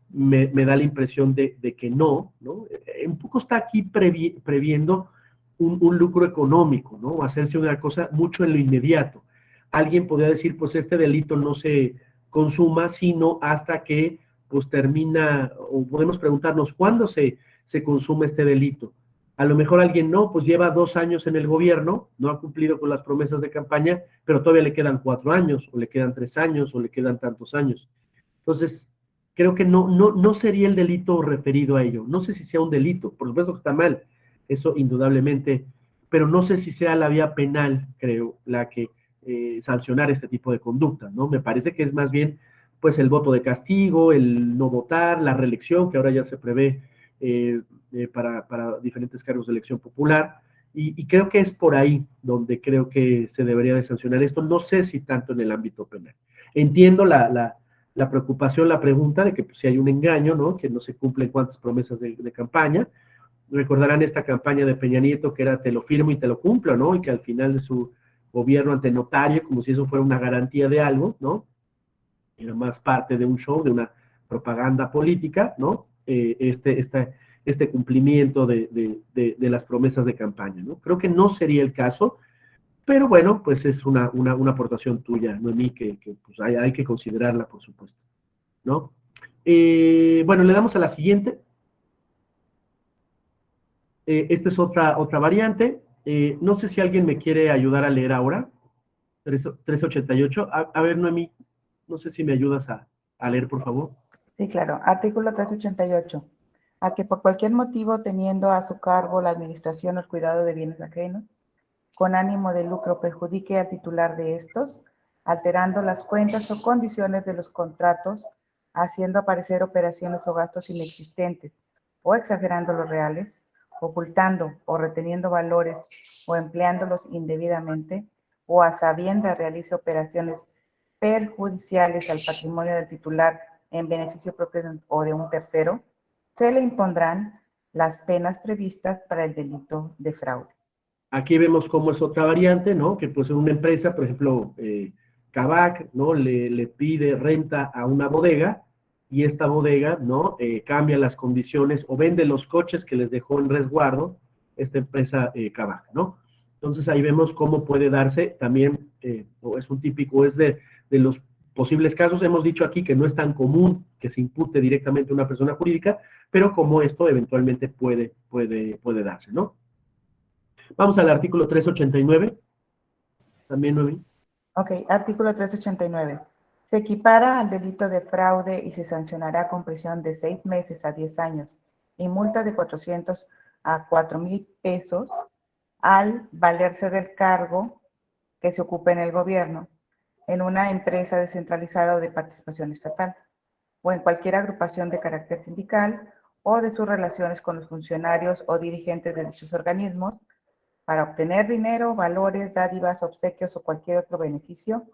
me da la impresión de que no, ¿no? Un poco está aquí previendo un lucro económico, ¿no? O hacerse una cosa mucho en lo inmediato. Alguien podría decir, pues este delito no se consuma, sino hasta que pues termina, o podemos preguntarnos, ¿cuándo se consume este delito? A lo mejor alguien no, pues lleva 2 años en el gobierno, no ha cumplido con las promesas de campaña, pero todavía le quedan 4 años, o le quedan 3 años, o le quedan tantos años. Entonces, creo que no sería el delito referido a ello. No sé si sea un delito, por supuesto que está mal, eso indudablemente, pero no sé si sea la vía penal, creo, la que sancionar este tipo de conducta, ¿no? Me parece que es más bien, pues, el voto de castigo, el no votar, la reelección, que ahora ya se prevé para diferentes cargos de elección popular, y creo que es por ahí donde creo que se debería de sancionar esto. No sé si tanto en el ámbito penal. Entiendo la preocupación, la pregunta de que pues, si hay un engaño, ¿no? Que no se cumplen cuantas promesas de campaña. Recordarán esta campaña de Peña Nieto que era te lo firmo y te lo cumplo, ¿no? Y que al final de su gobierno ante notario, como si eso fuera una garantía de algo, ¿no? Era más parte de un show, de una propaganda política, ¿no? Este cumplimiento de las promesas de campaña, ¿no? Creo que no sería el caso, pero bueno, pues es una aportación tuya, Noemí, que pues hay que considerarla, por supuesto, ¿no? Bueno, le damos a la siguiente. Esta es otra variante. No sé si alguien me quiere ayudar a leer ahora. 388. A ver, Noemí, no sé si me ayudas a leer, por favor. Sí, claro. Artículo 388. A que por cualquier motivo teniendo a su cargo la administración o el cuidado de bienes ajenos, con ánimo de lucro perjudique al titular de estos, alterando las cuentas o condiciones de los contratos, haciendo aparecer operaciones o gastos inexistentes o exagerando los reales, ocultando o reteniendo valores o empleándolos indebidamente, o a sabiendas realice operaciones perjudiciales al patrimonio del titular en beneficio propio o de un tercero, se le impondrán las penas previstas para el delito de fraude. Aquí vemos cómo es otra variante, ¿no? Que pues en una empresa, por ejemplo, Kavak, ¿no? Le pide renta a una bodega y esta bodega, ¿no? Cambia las condiciones o vende los coches que les dejó en resguardo esta empresa Kavak, ¿no? Entonces ahí vemos cómo puede darse también, o es un típico, es de los posibles casos. Hemos dicho aquí que no es tan común que se impute directamente a una persona jurídica, pero como esto eventualmente puede darse, ¿no? Vamos al artículo 389. También, Noemí. Ok, artículo 389. Se equipara al delito de fraude y se sancionará con prisión de 6 meses a 10 años y multa de 400 a 4,000 pesos al valerse del cargo que se ocupe en el gobierno, en una empresa descentralizada o de participación estatal, o en cualquier agrupación de carácter sindical, o de sus relaciones con los funcionarios o dirigentes de dichos organismos, para obtener dinero, valores, dádivas, obsequios o cualquier otro beneficio,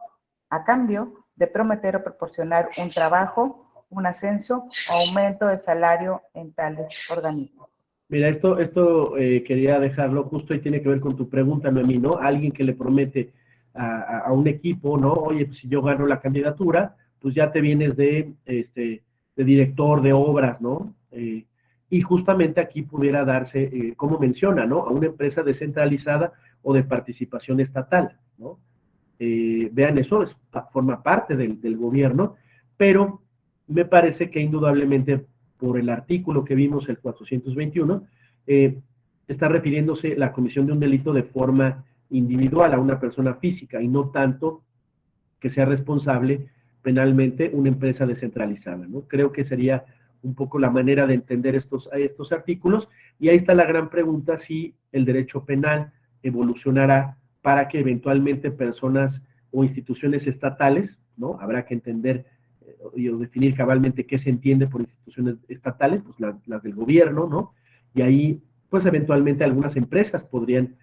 a cambio de prometer o proporcionar un trabajo, un ascenso o aumento de salario en tales organismos. Mira, esto quería dejarlo justo y tiene que ver con tu pregunta, Noemí, ¿no? Alguien que le promete a un equipo, ¿no? Oye, pues si yo gano la candidatura, pues ya te vienes de director de obras, ¿no? Y justamente aquí pudiera darse, como menciona, ¿no? A una empresa descentralizada o de participación estatal, ¿no? Vean, eso forma parte del gobierno, pero me parece que indudablemente por el artículo que vimos, el 421, está refiriéndose la comisión de un delito de forma individual a una persona física y no tanto que sea responsable penalmente una empresa descentralizada, ¿no? Creo que sería un poco la manera de entender estos artículos, y ahí está la gran pregunta si el derecho penal evolucionará para que eventualmente personas o instituciones estatales, ¿no? Habrá que entender y definir cabalmente qué se entiende por instituciones estatales, pues las del gobierno, ¿no? Y ahí, pues eventualmente algunas empresas podrían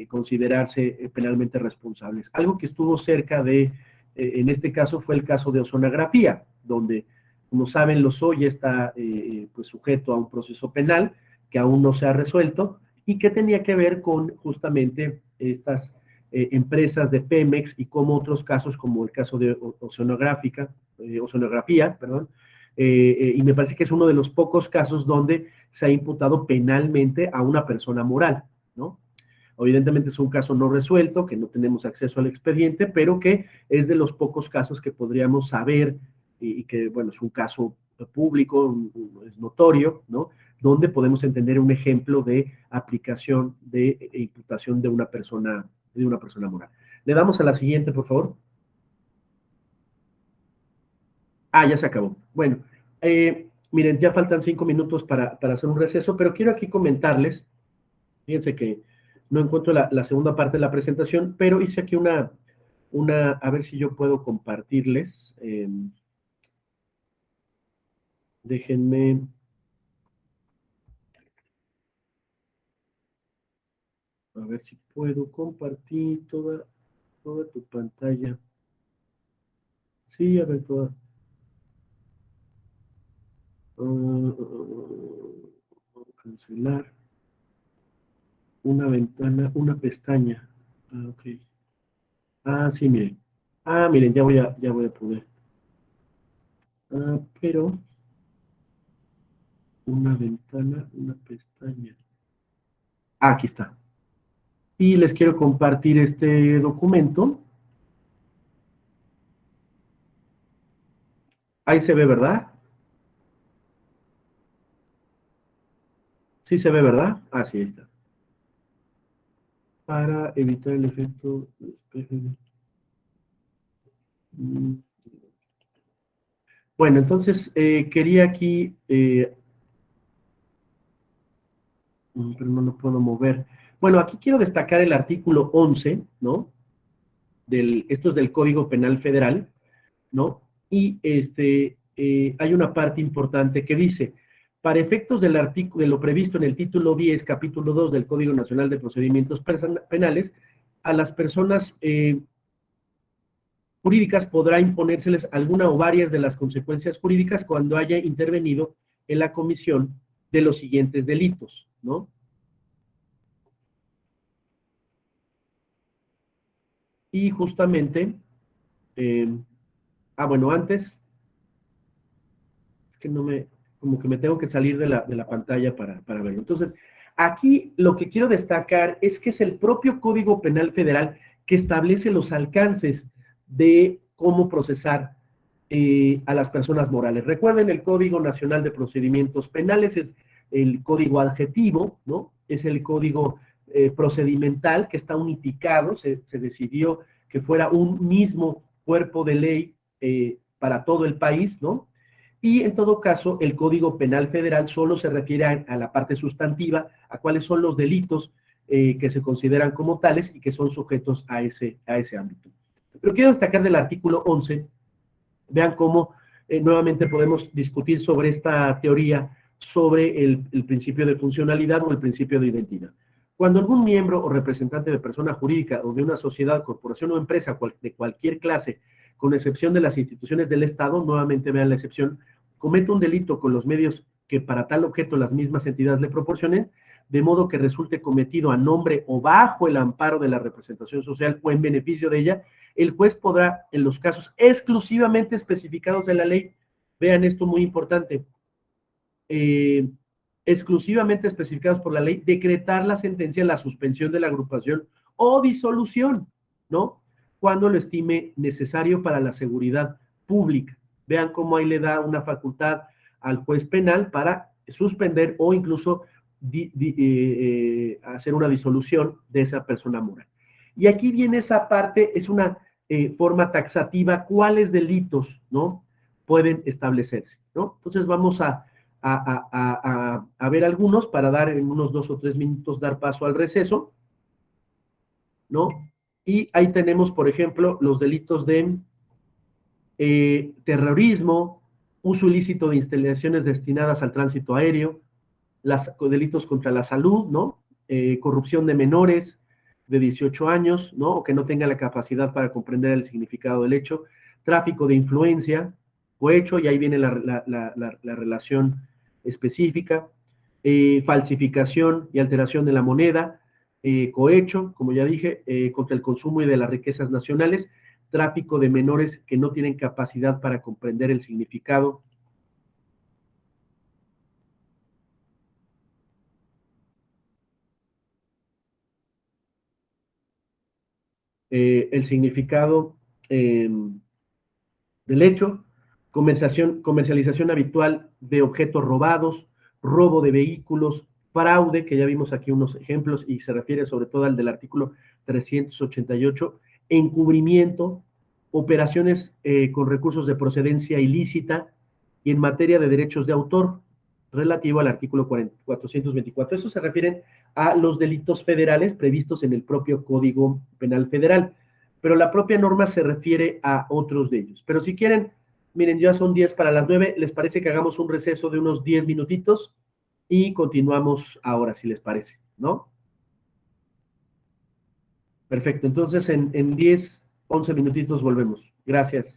considerarse penalmente responsables. Algo que estuvo cerca de, en este caso fue el caso de Ozonografía, donde, como saben, Lozoya está pues sujeto a un proceso penal que aún no se ha resuelto y que tenía que ver con justamente estas empresas de Pemex y como otros casos, como el caso de Ozonografía, y me parece que es uno de los pocos casos donde se ha imputado penalmente a una persona moral, ¿no? Evidentemente es un caso no resuelto, que no tenemos acceso al expediente, pero que es de los pocos casos que podríamos saber y que, bueno, es un caso público, es notorio, ¿no? Donde podemos entender un ejemplo de aplicación de imputación de una persona moral. Le damos a la siguiente, por favor. Ah, ya se acabó. Bueno, miren, ya faltan 5 minutos para hacer un receso, pero quiero aquí comentarles, fíjense que no encuentro la segunda parte de la presentación, pero hice aquí a ver si yo puedo compartirles. Déjenme. A ver si puedo compartir toda tu pantalla. Sí, a ver, toda. Cancelar. Una ventana, una pestaña. Ah, ok. Ah, sí, miren. Ah, miren, ya voy a poder. Ah, pero una ventana, una pestaña. Ah, aquí está. Y les quiero compartir este documento. Ahí se ve, ¿verdad? Sí se ve, ¿verdad? Ah, sí, ahí está. Para evitar el efecto de espejo. Bueno, entonces quería aquí, pero no lo puedo mover. Bueno, aquí quiero destacar el artículo 11, ¿no? Esto es del Código Penal Federal, ¿no? Y hay una parte importante que dice, para efectos del artículo, de lo previsto en el título 10, capítulo 2 del Código Nacional de Procedimientos Penales, a las personas jurídicas podrá imponérseles alguna o varias de las consecuencias jurídicas cuando haya intervenido en la comisión de los siguientes delitos, ¿no? Y justamente, bueno, antes, es que no me, como que me tengo que salir de la pantalla para verlo. Entonces, aquí lo que quiero destacar es que es el propio Código Penal Federal que establece los alcances de cómo procesar a las personas morales. Recuerden, el Código Nacional de Procedimientos Penales es el código adjetivo, ¿no? Es el código procedimental que está unificado, se decidió que fuera un mismo cuerpo de ley para todo el país, ¿no? Y en todo caso, el Código Penal Federal solo se refiere a la parte sustantiva, a cuáles son los delitos que se consideran como tales y que son sujetos a ese ámbito. Pero quiero destacar del artículo 11, vean cómo nuevamente podemos discutir sobre esta teoría, sobre el principio de funcionalidad o el principio de identidad. Cuando algún miembro o representante de persona jurídica o de una sociedad, corporación o empresa de cualquier clase, con excepción de las instituciones del Estado, nuevamente vean la excepción, comete un delito con los medios que para tal objeto las mismas entidades le proporcionen, de modo que resulte cometido a nombre o bajo el amparo de la representación social o en beneficio de ella, el juez podrá, en los casos exclusivamente especificados en la ley, vean esto muy importante, exclusivamente especificados por la ley, decretar la sentencia, la suspensión de la agrupación o disolución, ¿no? Cuando lo estime necesario para la seguridad pública. Vean cómo ahí le da una facultad al juez penal para suspender o incluso hacer una disolución de esa persona moral. Y aquí viene esa parte, es una forma taxativa, cuáles delitos, ¿no? Pueden establecerse, ¿no? Entonces vamos a ver algunos para dar en unos 2 o 3 minutos, dar paso al receso, ¿no? Y ahí tenemos, por ejemplo, los delitos de terrorismo, uso ilícito de instalaciones destinadas al tránsito aéreo, delitos contra la salud, ¿no? Corrupción de menores de 18 años, ¿no? O que no tenga la capacidad para comprender el significado del hecho, tráfico de influencia, cohecho, y ahí viene la relación específica, falsificación y alteración de la moneda, cohecho, como ya dije, contra el consumo y de las riquezas nacionales, tráfico de menores que no tienen capacidad para comprender el significado el significado del hecho, comercialización habitual de objetos robados, robo de vehículos, fraude, que ya vimos aquí unos ejemplos y se refiere sobre todo al del artículo 388, encubrimiento, operaciones con recursos de procedencia ilícita y en materia de derechos de autor relativo al artículo 424. Eso se refieren a los delitos federales previstos en el propio Código Penal Federal, pero la propia norma se refiere a otros de ellos. Pero si quieren, miren, ya son 10 para las 9, ¿les parece que hagamos un receso de unos 10 minutitos? Y continuamos ahora, si les parece, ¿no? Perfecto, entonces en 10, 11 minutitos volvemos. Gracias.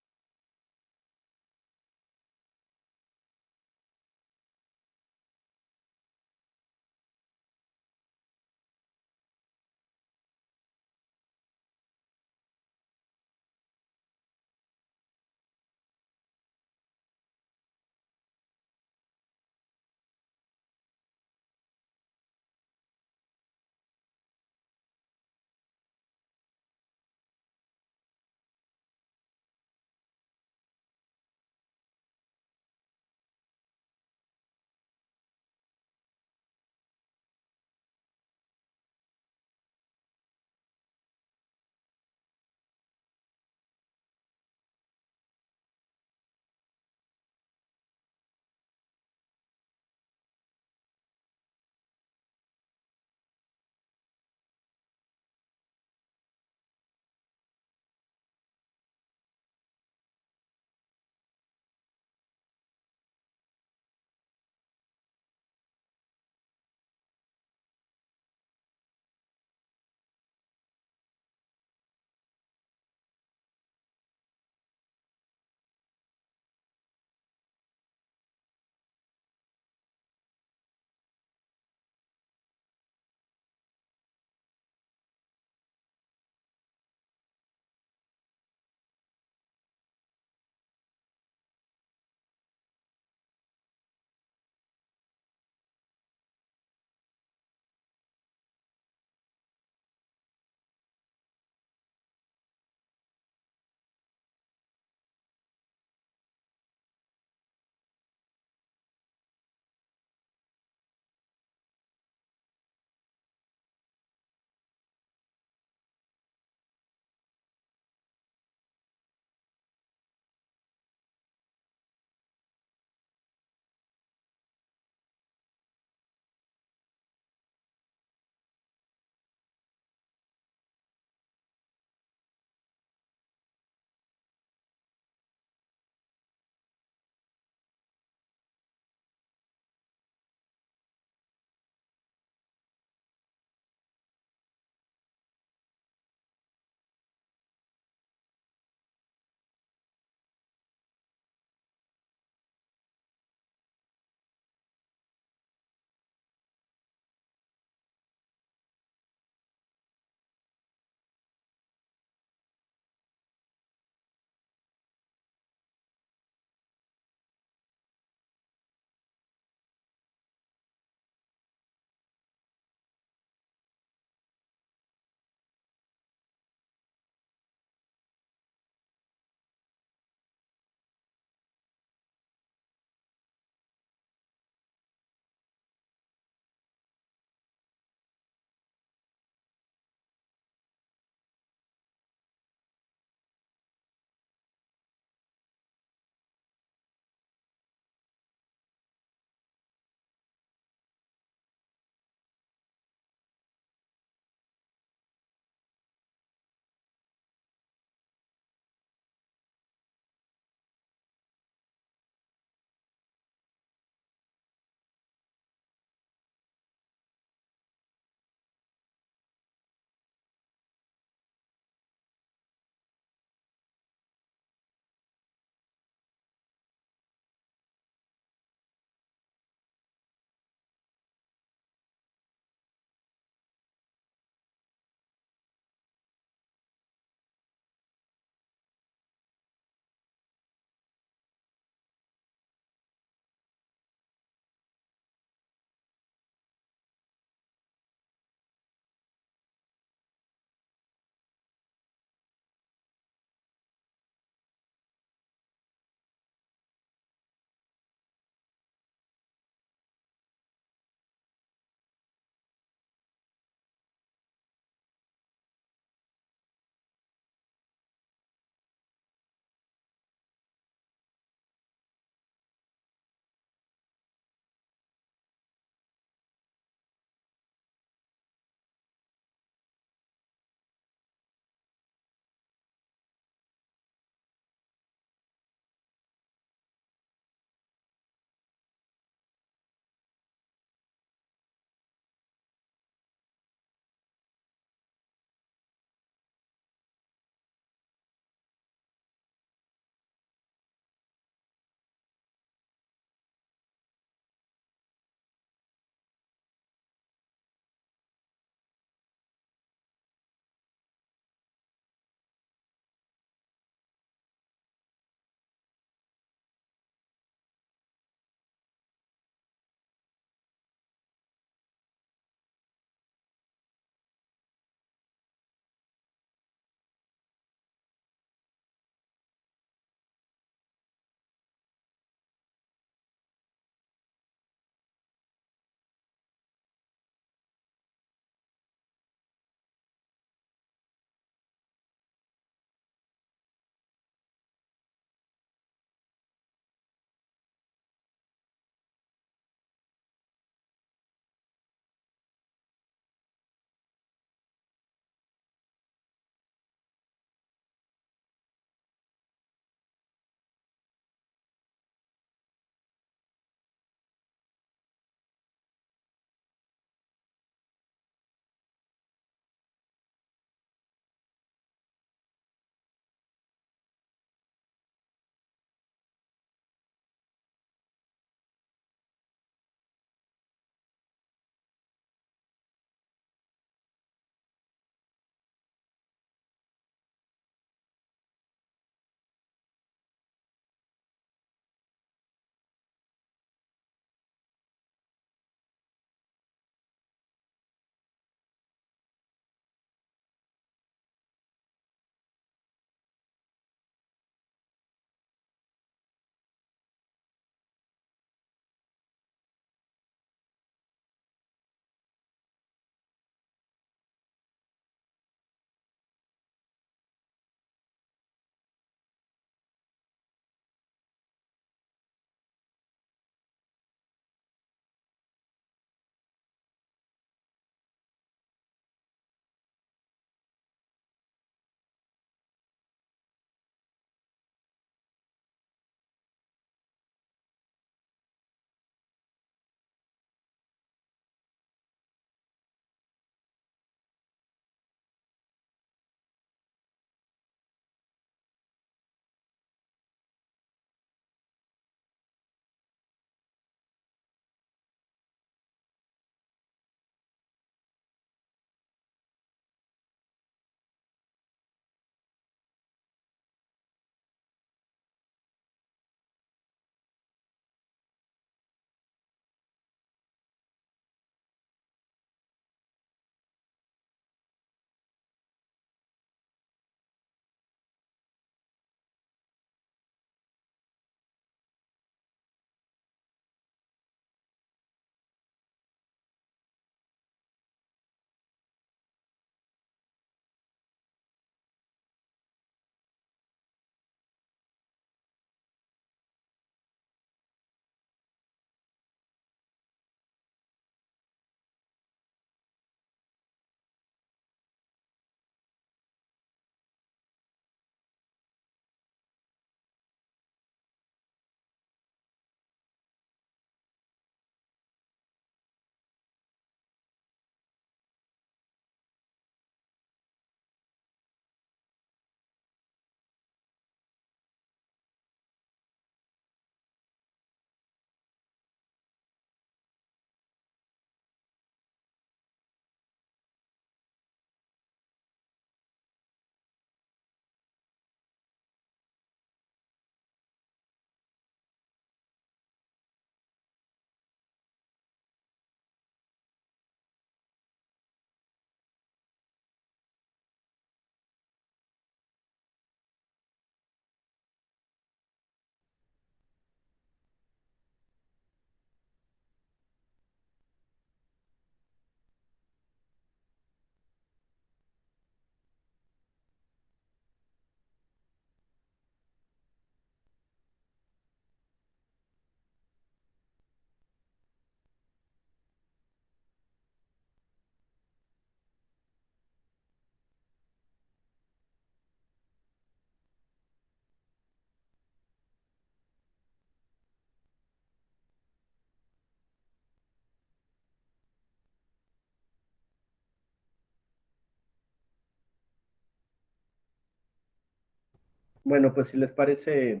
Bueno, pues si les parece,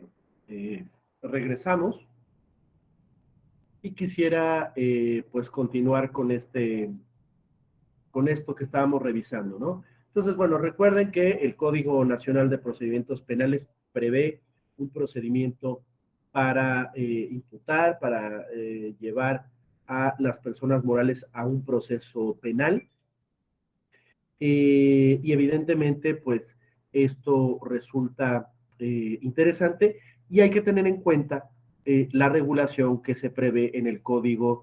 regresamos y quisiera pues continuar con esto que estábamos revisando, ¿no? Entonces, bueno, recuerden que el Código Nacional de Procedimientos Penales prevé un procedimiento para imputar, para llevar a las personas morales a un proceso penal. Y evidentemente, pues, esto resulta interesante y hay que tener en cuenta la regulación que se prevé en el Código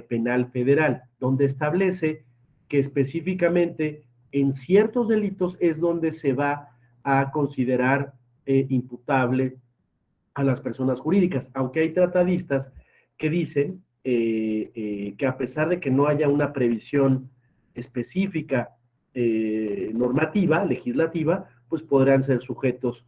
Penal Federal, donde establece que específicamente en ciertos delitos es donde se va a considerar imputable a las personas jurídicas, aunque hay tratadistas que dicen que a pesar de que no haya una previsión específica normativa, legislativa, pues podrán ser sujetos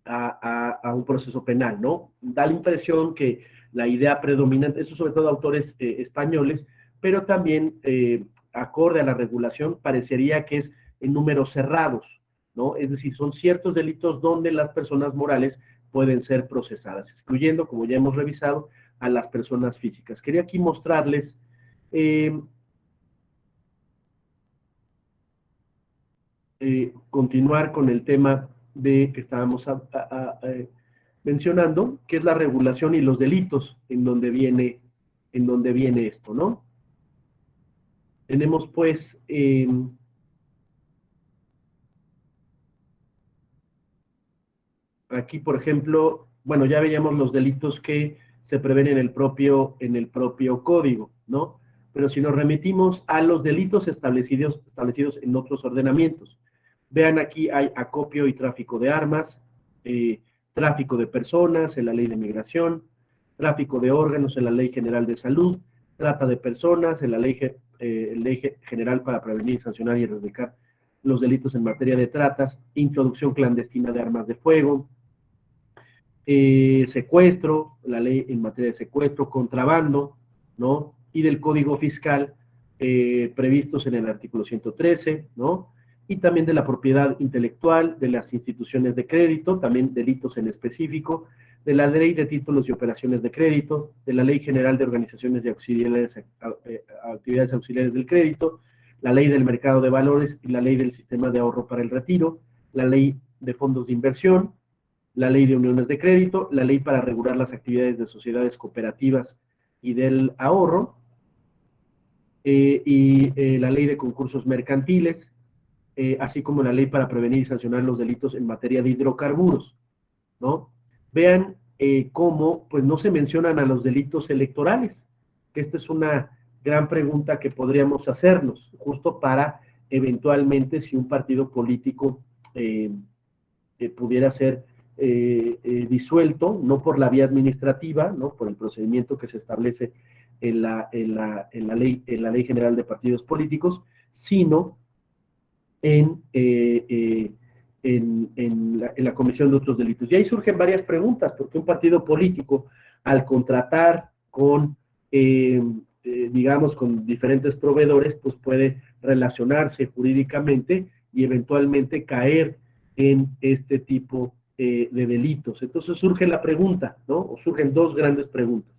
a un proceso penal, ¿no? Da la impresión que la idea predominante, eso sobre todo autores españoles, pero también acorde a la regulación, parecería que es en números cerrados, ¿no? Es decir, son ciertos delitos donde las personas morales pueden ser procesadas, excluyendo, como ya hemos revisado, a las personas físicas. Quería aquí mostrarles continuar con el tema de que estábamos mencionando, que es la regulación y los delitos en donde viene esto, ¿no? Tenemos pues aquí, por ejemplo, bueno, ya veíamos los delitos que se prevén en el propio código, ¿no? Pero si nos remitimos a los delitos establecidos en otros ordenamientos, vean aquí hay acopio y tráfico de armas, tráfico de personas en la ley de migración, tráfico de órganos en la ley general de salud, trata de personas en la ley general para prevenir, sancionar y erradicar los delitos en materia de tratas, introducción clandestina de armas de fuego, secuestro, la ley en materia de secuestro, contrabando, ¿no? Y del Código Fiscal previstos en el artículo 113, ¿no? Y también de la propiedad intelectual, de las instituciones de crédito, también delitos en específico, de la ley de títulos y operaciones de crédito, de la ley general de organizaciones de actividades auxiliares del crédito, la ley del mercado de valores y la ley del sistema de ahorro para el retiro, la ley de fondos de inversión, la ley de uniones de crédito, la ley para regular las actividades de sociedades cooperativas y del ahorro, la ley de concursos mercantiles, así como la ley para prevenir y sancionar los delitos en materia de hidrocarburos, ¿no? Vean cómo pues no se mencionan a los delitos electorales, que esta es una gran pregunta que podríamos hacernos, justo para eventualmente si un partido político pudiera ser disuelto, no por la vía administrativa, ¿no? Por el procedimiento que se establece en la ley general de partidos políticos, sino en la comisión de otros delitos. Y ahí surgen varias preguntas, porque un partido político, al contratar con, digamos, con diferentes proveedores, pues puede relacionarse jurídicamente y eventualmente caer en este tipo de delitos. Entonces surge la pregunta, ¿no? O surgen dos grandes preguntas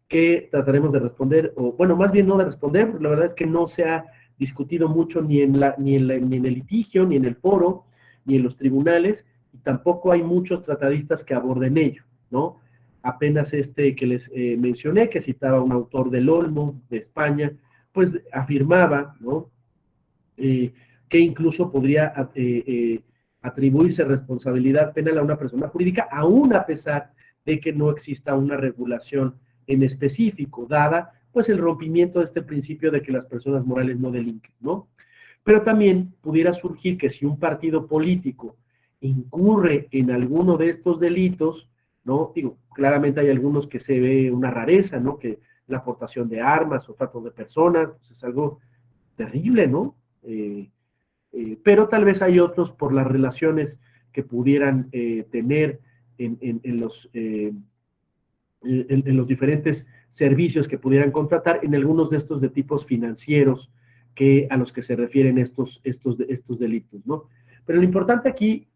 que trataremos de responder, o bueno, más bien no de responder, porque la verdad es que no se ha discutido mucho ni en el litigio, ni en el foro, ni en los tribunales, y tampoco hay muchos tratadistas que aborden ello, ¿no? Apenas este que les mencioné, que citaba un autor del Olmo, de España, pues afirmaba, ¿no? Que incluso podría atribuirse responsabilidad penal a una persona jurídica, aún a pesar de que no exista una regulación en específico, dada pues el rompimiento de este principio de que las personas morales no delinquen, ¿no? Pero también pudiera surgir que si un partido político incurre en alguno de estos delitos, ¿no? Digo, claramente hay algunos que se ve una rareza, ¿no? Que la aportación de armas o trato de personas, pues es algo terrible, ¿no? Pero tal vez hay otros por las relaciones que pudieran tener en los diferentes servicios que pudieran contratar, en algunos de estos de tipos financieros a los que se refieren estos delitos, ¿no? Pero lo importante aquí,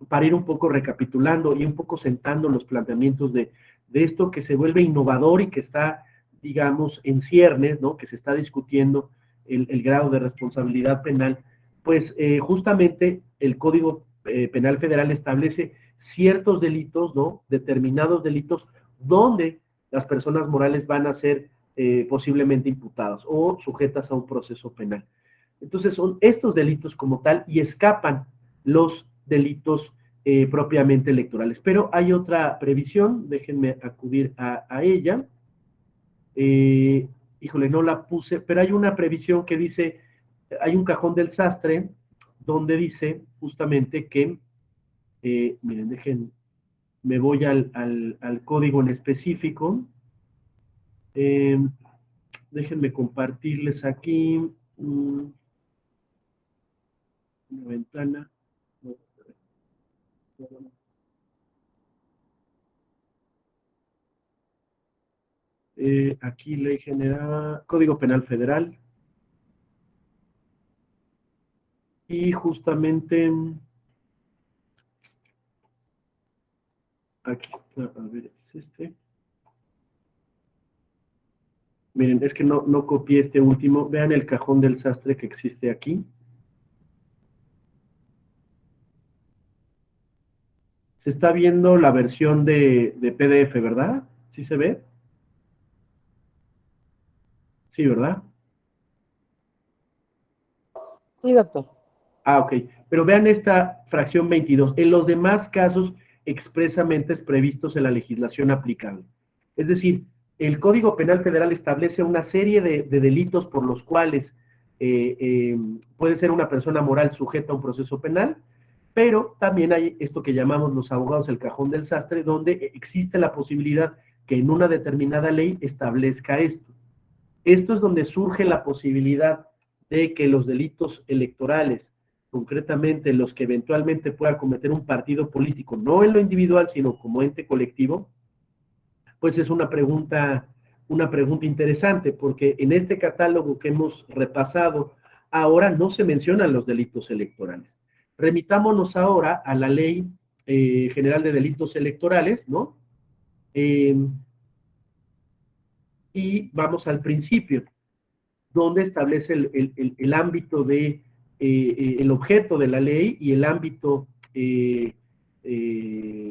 para ir un poco recapitulando y un poco sentando los planteamientos de esto que se vuelve innovador y que está, digamos, en ciernes, ¿no? Que se está discutiendo el grado de responsabilidad penal, pues justamente el Código Penal Federal establece ciertos delitos, ¿no? Determinados delitos donde las personas morales van a ser posiblemente imputadas o sujetas a un proceso penal. Entonces son estos delitos como tal y escapan los delitos propiamente electorales. Pero hay otra previsión, déjenme acudir a ella. Híjole, no la puse, pero hay una previsión que dice, hay un cajón del sastre donde dice justamente que, miren, me voy al código en específico. Déjenme compartirles aquí una ventana. Aquí Ley General, Código Penal Federal. Y justamente aquí está, a ver, es este. Miren, es que no copié este último. Vean el cajón del sastre que existe aquí. Se está viendo la versión de PDF, ¿verdad? ¿Sí se ve? Sí, ¿verdad? Sí, doctor. Ah, ok. Pero vean esta fracción 22. En los demás casos expresamente es previstos en la legislación aplicable. Es decir, el Código Penal Federal establece una serie de delitos por los cuales puede ser una persona moral sujeta a un proceso penal, pero también hay esto que llamamos los abogados el cajón del sastre, donde existe la posibilidad que en una determinada ley establezca esto. Esto es donde surge la posibilidad de que los delitos electorales, concretamente los que eventualmente pueda cometer un partido político, no en lo individual, sino como ente colectivo, pues es una pregunta interesante, porque en este catálogo que hemos repasado, ahora no se mencionan los delitos electorales. Remitámonos ahora a la Ley General de Delitos Electorales, ¿no? Y vamos al principio, donde establece el ámbito de, el objeto de la ley y el ámbito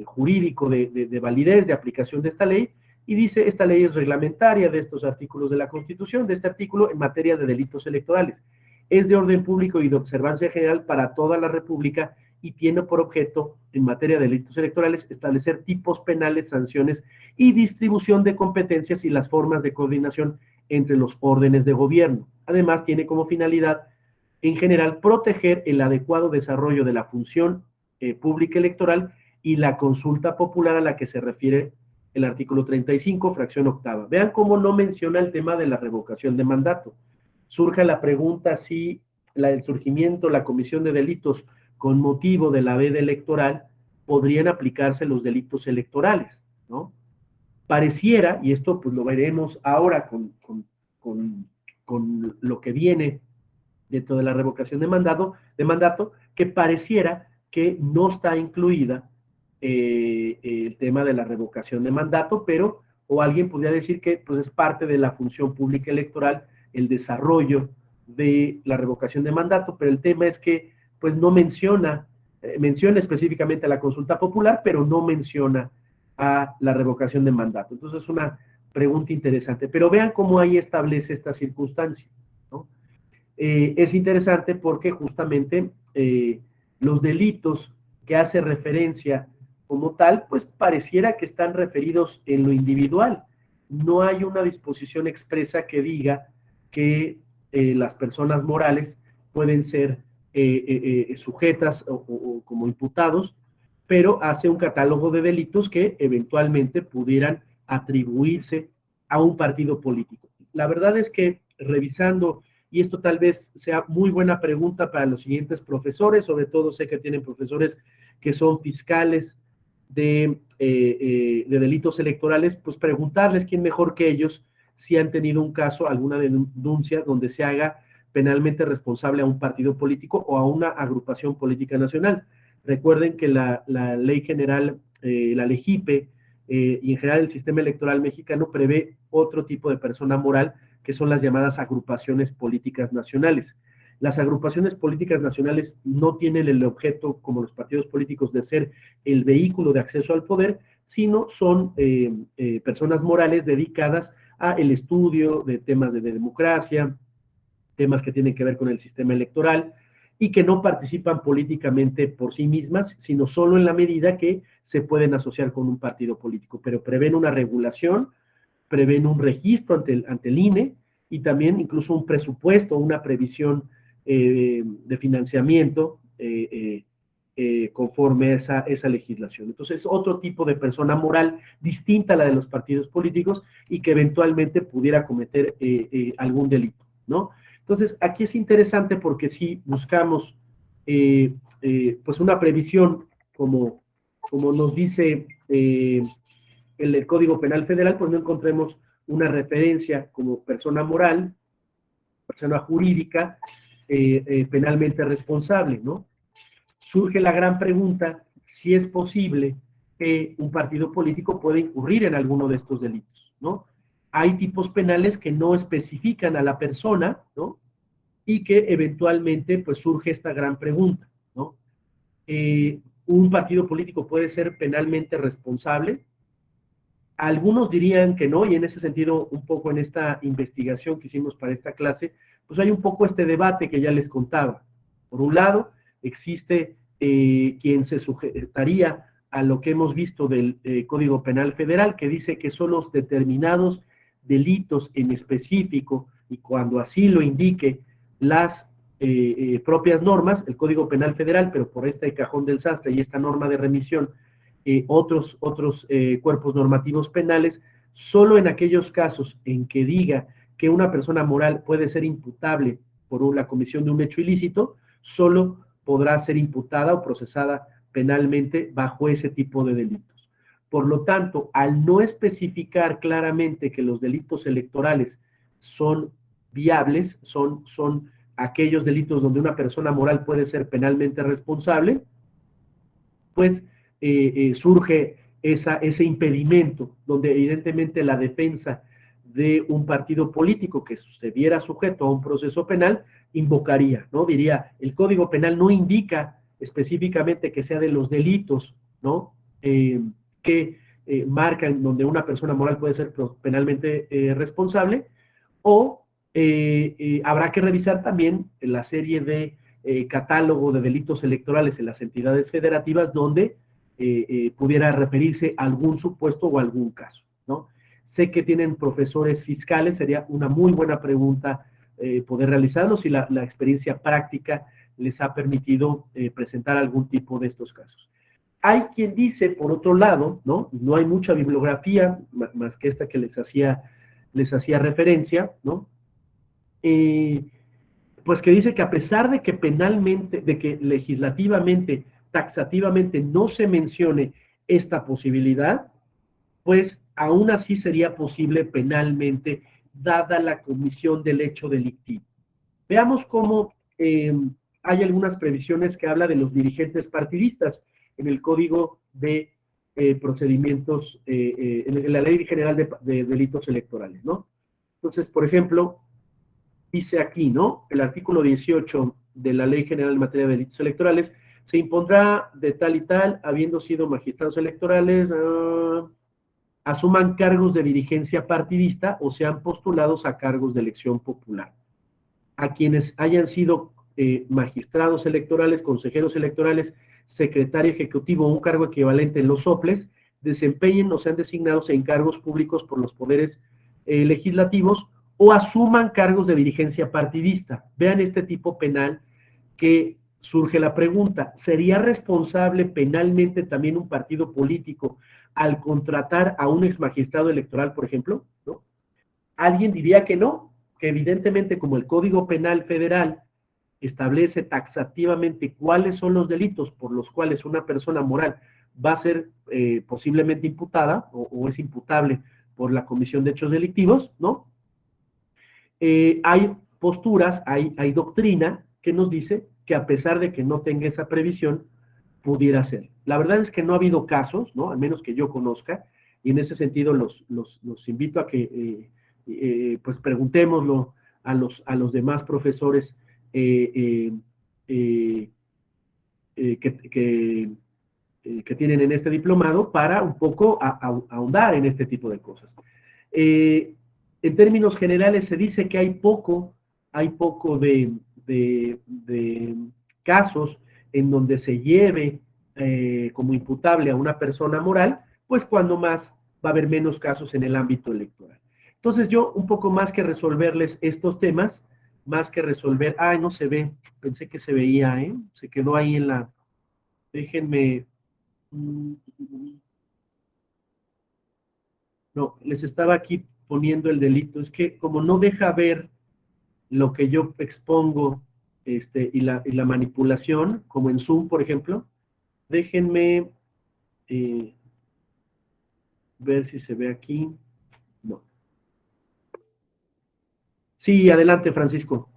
jurídico de validez de aplicación de esta ley, y dice, esta ley es reglamentaria de estos artículos de la Constitución, de este artículo en materia de delitos electorales. Es de orden público y de observancia general para toda la República y tiene por objeto, en materia de delitos electorales, establecer tipos penales, sanciones y distribución de competencias y las formas de coordinación entre los órdenes de gobierno. Además, tiene como finalidad, en general, proteger el adecuado desarrollo de la función pública electoral y la consulta popular a la que se refiere el artículo 35, fracción octava. Vean cómo no menciona el tema de la revocación de mandato. Surge la pregunta si el surgimiento, la comisión de delitos con motivo de la veda electoral podrían aplicarse los delitos electorales, ¿no? Pareciera, y esto pues lo veremos ahora con lo que viene dentro de la revocación de mandato, que pareciera que no está incluida el tema de la revocación de mandato, pero, o alguien podría decir que pues, es parte de la función pública electoral el desarrollo de la revocación de mandato, pero el tema es que pues no menciona específicamente a la consulta popular, pero no menciona a la revocación de mandato. Entonces es una pregunta interesante, pero vean cómo ahí establece esta circunstancia, ¿no? Es interesante porque justamente los delitos que hace referencia como tal, pues pareciera que están referidos en lo individual. No hay una disposición expresa que diga que las personas morales pueden ser sujetas o como imputados, pero hace un catálogo de delitos que eventualmente pudieran atribuirse a un partido político. La verdad es que revisando, y esto tal vez sea muy buena pregunta para los siguientes profesores, sobre todo sé que tienen profesores que son fiscales de delitos electorales, pues preguntarles quién mejor que ellos si han tenido un caso, alguna denuncia donde se haga penalmente responsable a un partido político o a una agrupación política nacional. Recuerden que la ley general, la LEGIPE, y en general el sistema electoral mexicano prevé otro tipo de persona moral, que son las llamadas agrupaciones políticas nacionales. Las agrupaciones políticas nacionales no tienen el objeto, como los partidos políticos, de ser el vehículo de acceso al poder, sino son personas morales dedicadas a el estudio de temas de democracia, temas que tienen que ver con el sistema electoral, y que no participan políticamente por sí mismas, sino solo en la medida que se pueden asociar con un partido político, pero prevén una regulación, prevén un registro ante el INE, y también incluso un presupuesto, una previsión de financiamiento conforme a esa legislación. Entonces, otro tipo de persona moral distinta a la de los partidos políticos y que eventualmente pudiera cometer algún delito, ¿no? Entonces, aquí es interesante porque si buscamos pues una previsión, como nos dice el Código Penal Federal, pues no encontremos una referencia como persona moral, persona jurídica, penalmente responsable, ¿no? Surge la gran pregunta si es posible que un partido político pueda incurrir en alguno de estos delitos, ¿no? Hay tipos penales que no especifican a la persona, ¿no? Y que eventualmente pues surge esta gran pregunta, ¿no? ¿Un partido político puede ser penalmente responsable? Algunos dirían que no, y en ese sentido, un poco en esta investigación que hicimos para esta clase, pues hay un poco este debate que ya les contaba. Por un lado, existe quien se sujetaría a lo que hemos visto del Código Penal Federal, que dice que son los determinados delitos en específico, y cuando así lo indique las propias normas, el Código Penal Federal, pero por este cajón del sastre y esta norma de remisión, otros cuerpos normativos penales, solo en aquellos casos en que diga que una persona moral puede ser imputable por la comisión de un hecho ilícito, solo podrá ser imputada o procesada penalmente bajo ese tipo de delitos. Por lo tanto, al no especificar claramente que los delitos electorales son viables, son aquellos delitos donde una persona moral puede ser penalmente responsable, pues surge ese impedimento, donde evidentemente la defensa de un partido político que se viera sujeto a un proceso penal invocaría, ¿no? Diría, el Código Penal no indica específicamente que sea de los delitos, ¿no? Que marcan donde una persona moral puede ser penalmente responsable, o habrá que revisar también la serie de catálogo de delitos electorales en las entidades federativas donde pudiera referirse a algún supuesto o algún caso, ¿no? Sé que tienen profesores fiscales, sería una muy buena pregunta poder realizarlo si la experiencia práctica les ha permitido presentar algún tipo de estos casos. Hay quien dice, por otro lado, no hay mucha bibliografía, más que esta que les hacía referencia, ¿no? Pues que dice que a pesar de que penalmente, de que legislativamente, taxativamente no se mencione esta posibilidad, pues aún así sería posible penalmente, dada la comisión del hecho delictivo. Veamos cómo hay algunas previsiones que habla de los dirigentes partidistas en el Código de Procedimientos, en la Ley General de Delitos Electorales, ¿no? Entonces, por ejemplo, dice aquí, ¿no? El artículo 18 de la Ley General en materia de delitos electorales: se impondrá de tal y tal, habiendo sido magistrados electorales, asuman cargos de dirigencia partidista o sean postulados a cargos de elección popular. A quienes hayan sido magistrados electorales, consejeros electorales, secretario ejecutivo o un cargo equivalente en los soples, desempeñen o sean designados en cargos públicos por los poderes legislativos o asuman cargos de dirigencia partidista. Vean este tipo penal que surge la pregunta: ¿sería responsable penalmente también un partido político al contratar a un exmagistrado electoral, por ejemplo? ¿No? Alguien diría que no, que evidentemente, como el Código Penal Federal establece taxativamente cuáles son los delitos por los cuales una persona moral va a ser posiblemente imputada o es imputable por la comisión de hechos delictivos, ¿no? Hay posturas, hay doctrina que nos dice que a pesar de que no tenga esa previsión, pudiera ser. La verdad es que no ha habido casos, ¿no? Al menos que yo conozca, y en ese sentido los invito a que pues preguntémoslo a los demás profesores que tienen en este diplomado para un poco ahondar en este tipo de cosas. En términos generales se dice que hay poco de casos en donde se lleve como imputable a una persona moral, pues cuando más va a haber menos casos en el ámbito electoral. Entonces yo un poco más que resolverles estos temas, más que resolver, no se ve, pensé que se veía, se quedó ahí en la, déjenme, no, les estaba aquí poniendo el delito, es que como no deja ver lo que yo expongo y la manipulación, como en Zoom, por ejemplo, déjenme ver si se ve aquí. No. Sí, adelante, Francisco.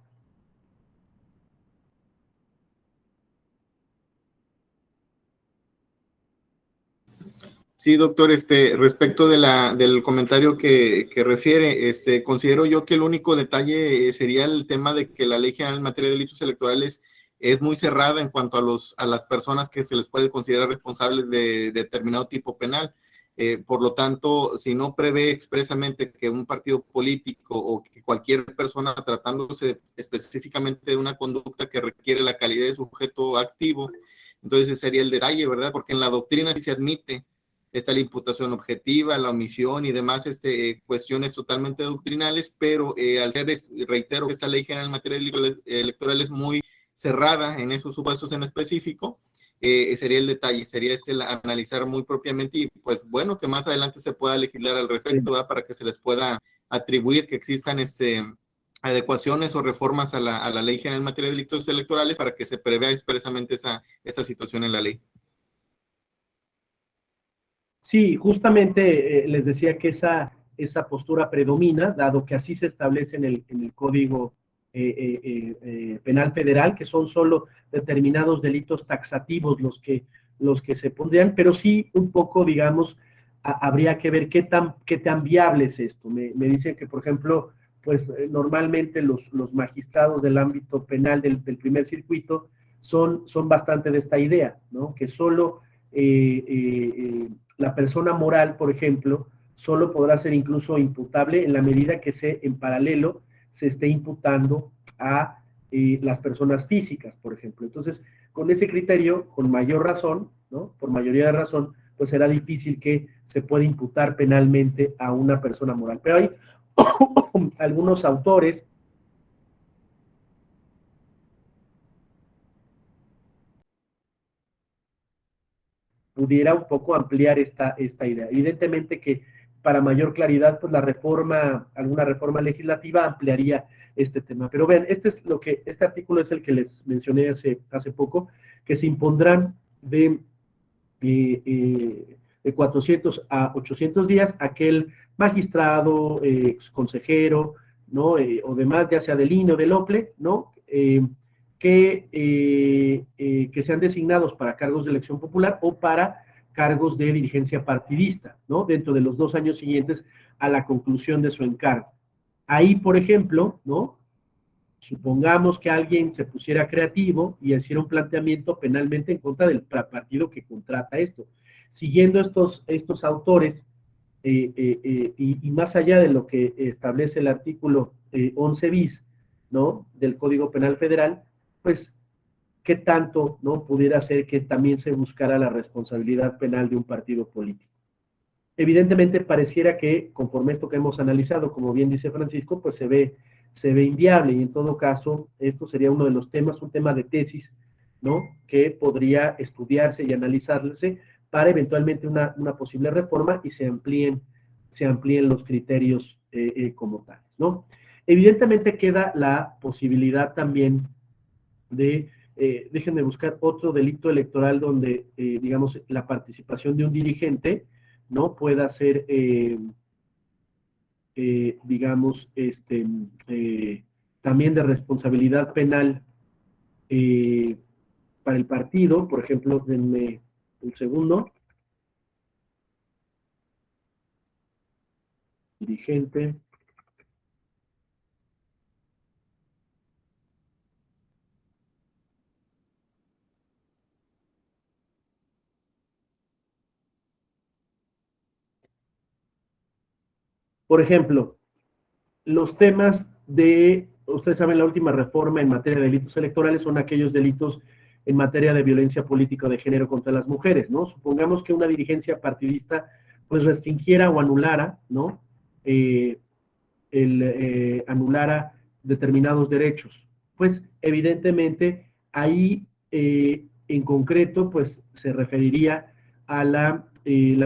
Sí, doctor, respecto del comentario que refiere, considero yo que el único detalle sería el tema de que la Ley General en materia de delitos electorales es muy cerrada en cuanto a las personas que se les puede considerar responsables de determinado tipo penal. Por lo tanto, si no prevé expresamente que un partido político o que cualquier persona tratándose específicamente de una conducta que requiere la calidad de sujeto activo, entonces ese sería el detalle, ¿verdad? Porque en la doctrina sí se admite está la imputación objetiva, la omisión y demás cuestiones totalmente doctrinales, pero al ser, reitero, que esta ley general en materia electoral es muy cerrada en esos supuestos en específico, sería el detalle, sería analizar muy propiamente y pues bueno, que más adelante se pueda legislar al respecto, ¿verdad? Para que se les pueda atribuir que existan adecuaciones o reformas a la ley general en materia de delitos electorales para que se prevea expresamente esa situación en la ley. Sí, justamente les decía que esa postura predomina, dado que así se establece en el Código Penal Federal, que son solo determinados delitos taxativos los que se pondrían, pero sí un poco, digamos, habría que ver qué tan viable es esto. Me dicen que, por ejemplo, pues normalmente los magistrados del ámbito penal del primer circuito son bastante de esta idea, ¿no? Que solo la persona moral, por ejemplo, solo podrá ser incluso imputable en la medida que en paralelo se esté imputando a las personas físicas, por ejemplo. Entonces, con ese criterio, con mayor razón, ¿no? Por mayoría de razón, pues será difícil que se pueda imputar penalmente a una persona moral. Pero hay algunos autores pudiera un poco ampliar esta idea. Evidentemente que para mayor claridad, pues alguna reforma legislativa ampliaría este tema. Pero vean, este artículo es el que les mencioné hace poco, que se impondrán de 400 a 800 días aquel magistrado, consejero, ¿no? O demás, ya sea del INE o del OPLE, ¿no? Que sean designados para cargos de elección popular o para cargos de dirigencia partidista, ¿no? Dentro de los 2 años siguientes a la conclusión de su encargo. Ahí, por ejemplo, ¿no? Supongamos que alguien se pusiera creativo y hiciera un planteamiento penalmente en contra del partido que contrata esto. Siguiendo estos autores, y más allá de lo que establece el artículo 11 bis, ¿no? Del Código Penal Federal, pues, ¿qué tanto, no pudiera ser que también se buscara la responsabilidad penal de un partido político? Evidentemente pareciera que, conforme esto que hemos analizado, como bien dice Francisco, pues se ve inviable, y en todo caso, esto sería uno de los temas, un tema de tesis, ¿no? Que podría estudiarse y analizarse para eventualmente una posible reforma y se amplíen los criterios como tales, ¿no? Evidentemente queda la posibilidad también de, déjenme buscar otro delito electoral donde, digamos, la participación de un dirigente, ¿no? Pueda ser, digamos, también de responsabilidad penal para el partido. Por ejemplo, denme un segundo. Dirigente. Por ejemplo, los temas de, ustedes saben, la última reforma en materia de delitos electorales son aquellos delitos en materia de violencia política o de género contra las mujeres, ¿no? Supongamos que una dirigencia partidista pues restringiera o anulara, ¿no? Anulara determinados derechos. Pues evidentemente ahí en concreto pues se referiría a la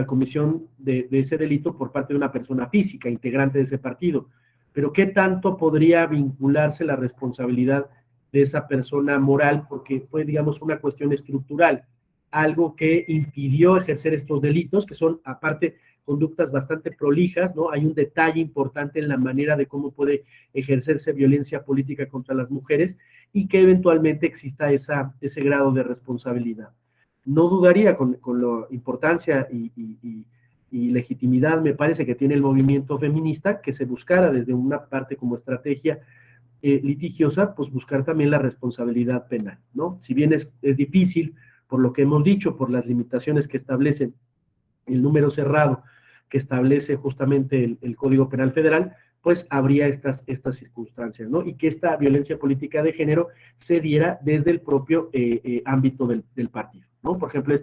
comisión de ese delito por parte de una persona física, integrante de ese partido. Pero ¿qué tanto podría vincularse la responsabilidad de esa persona moral? Porque fue, digamos, una cuestión estructural, algo que impidió ejercer estos delitos, que son, aparte, conductas bastante prolijas, ¿no? Hay un detalle importante en la manera de cómo puede ejercerse violencia política contra las mujeres y que eventualmente exista ese grado de responsabilidad. No dudaría con la importancia y legitimidad, me parece, que tiene el movimiento feminista, que se buscara desde una parte como estrategia litigiosa, pues buscar también la responsabilidad penal, ¿no? Si bien es difícil, por lo que hemos dicho, por las limitaciones que establecen el número cerrado que establece justamente el Código Penal Federal, pues habría estas circunstancias, ¿no? Y que esta violencia política de género se diera desde el propio ámbito del partido, ¿no? Por ejemplo,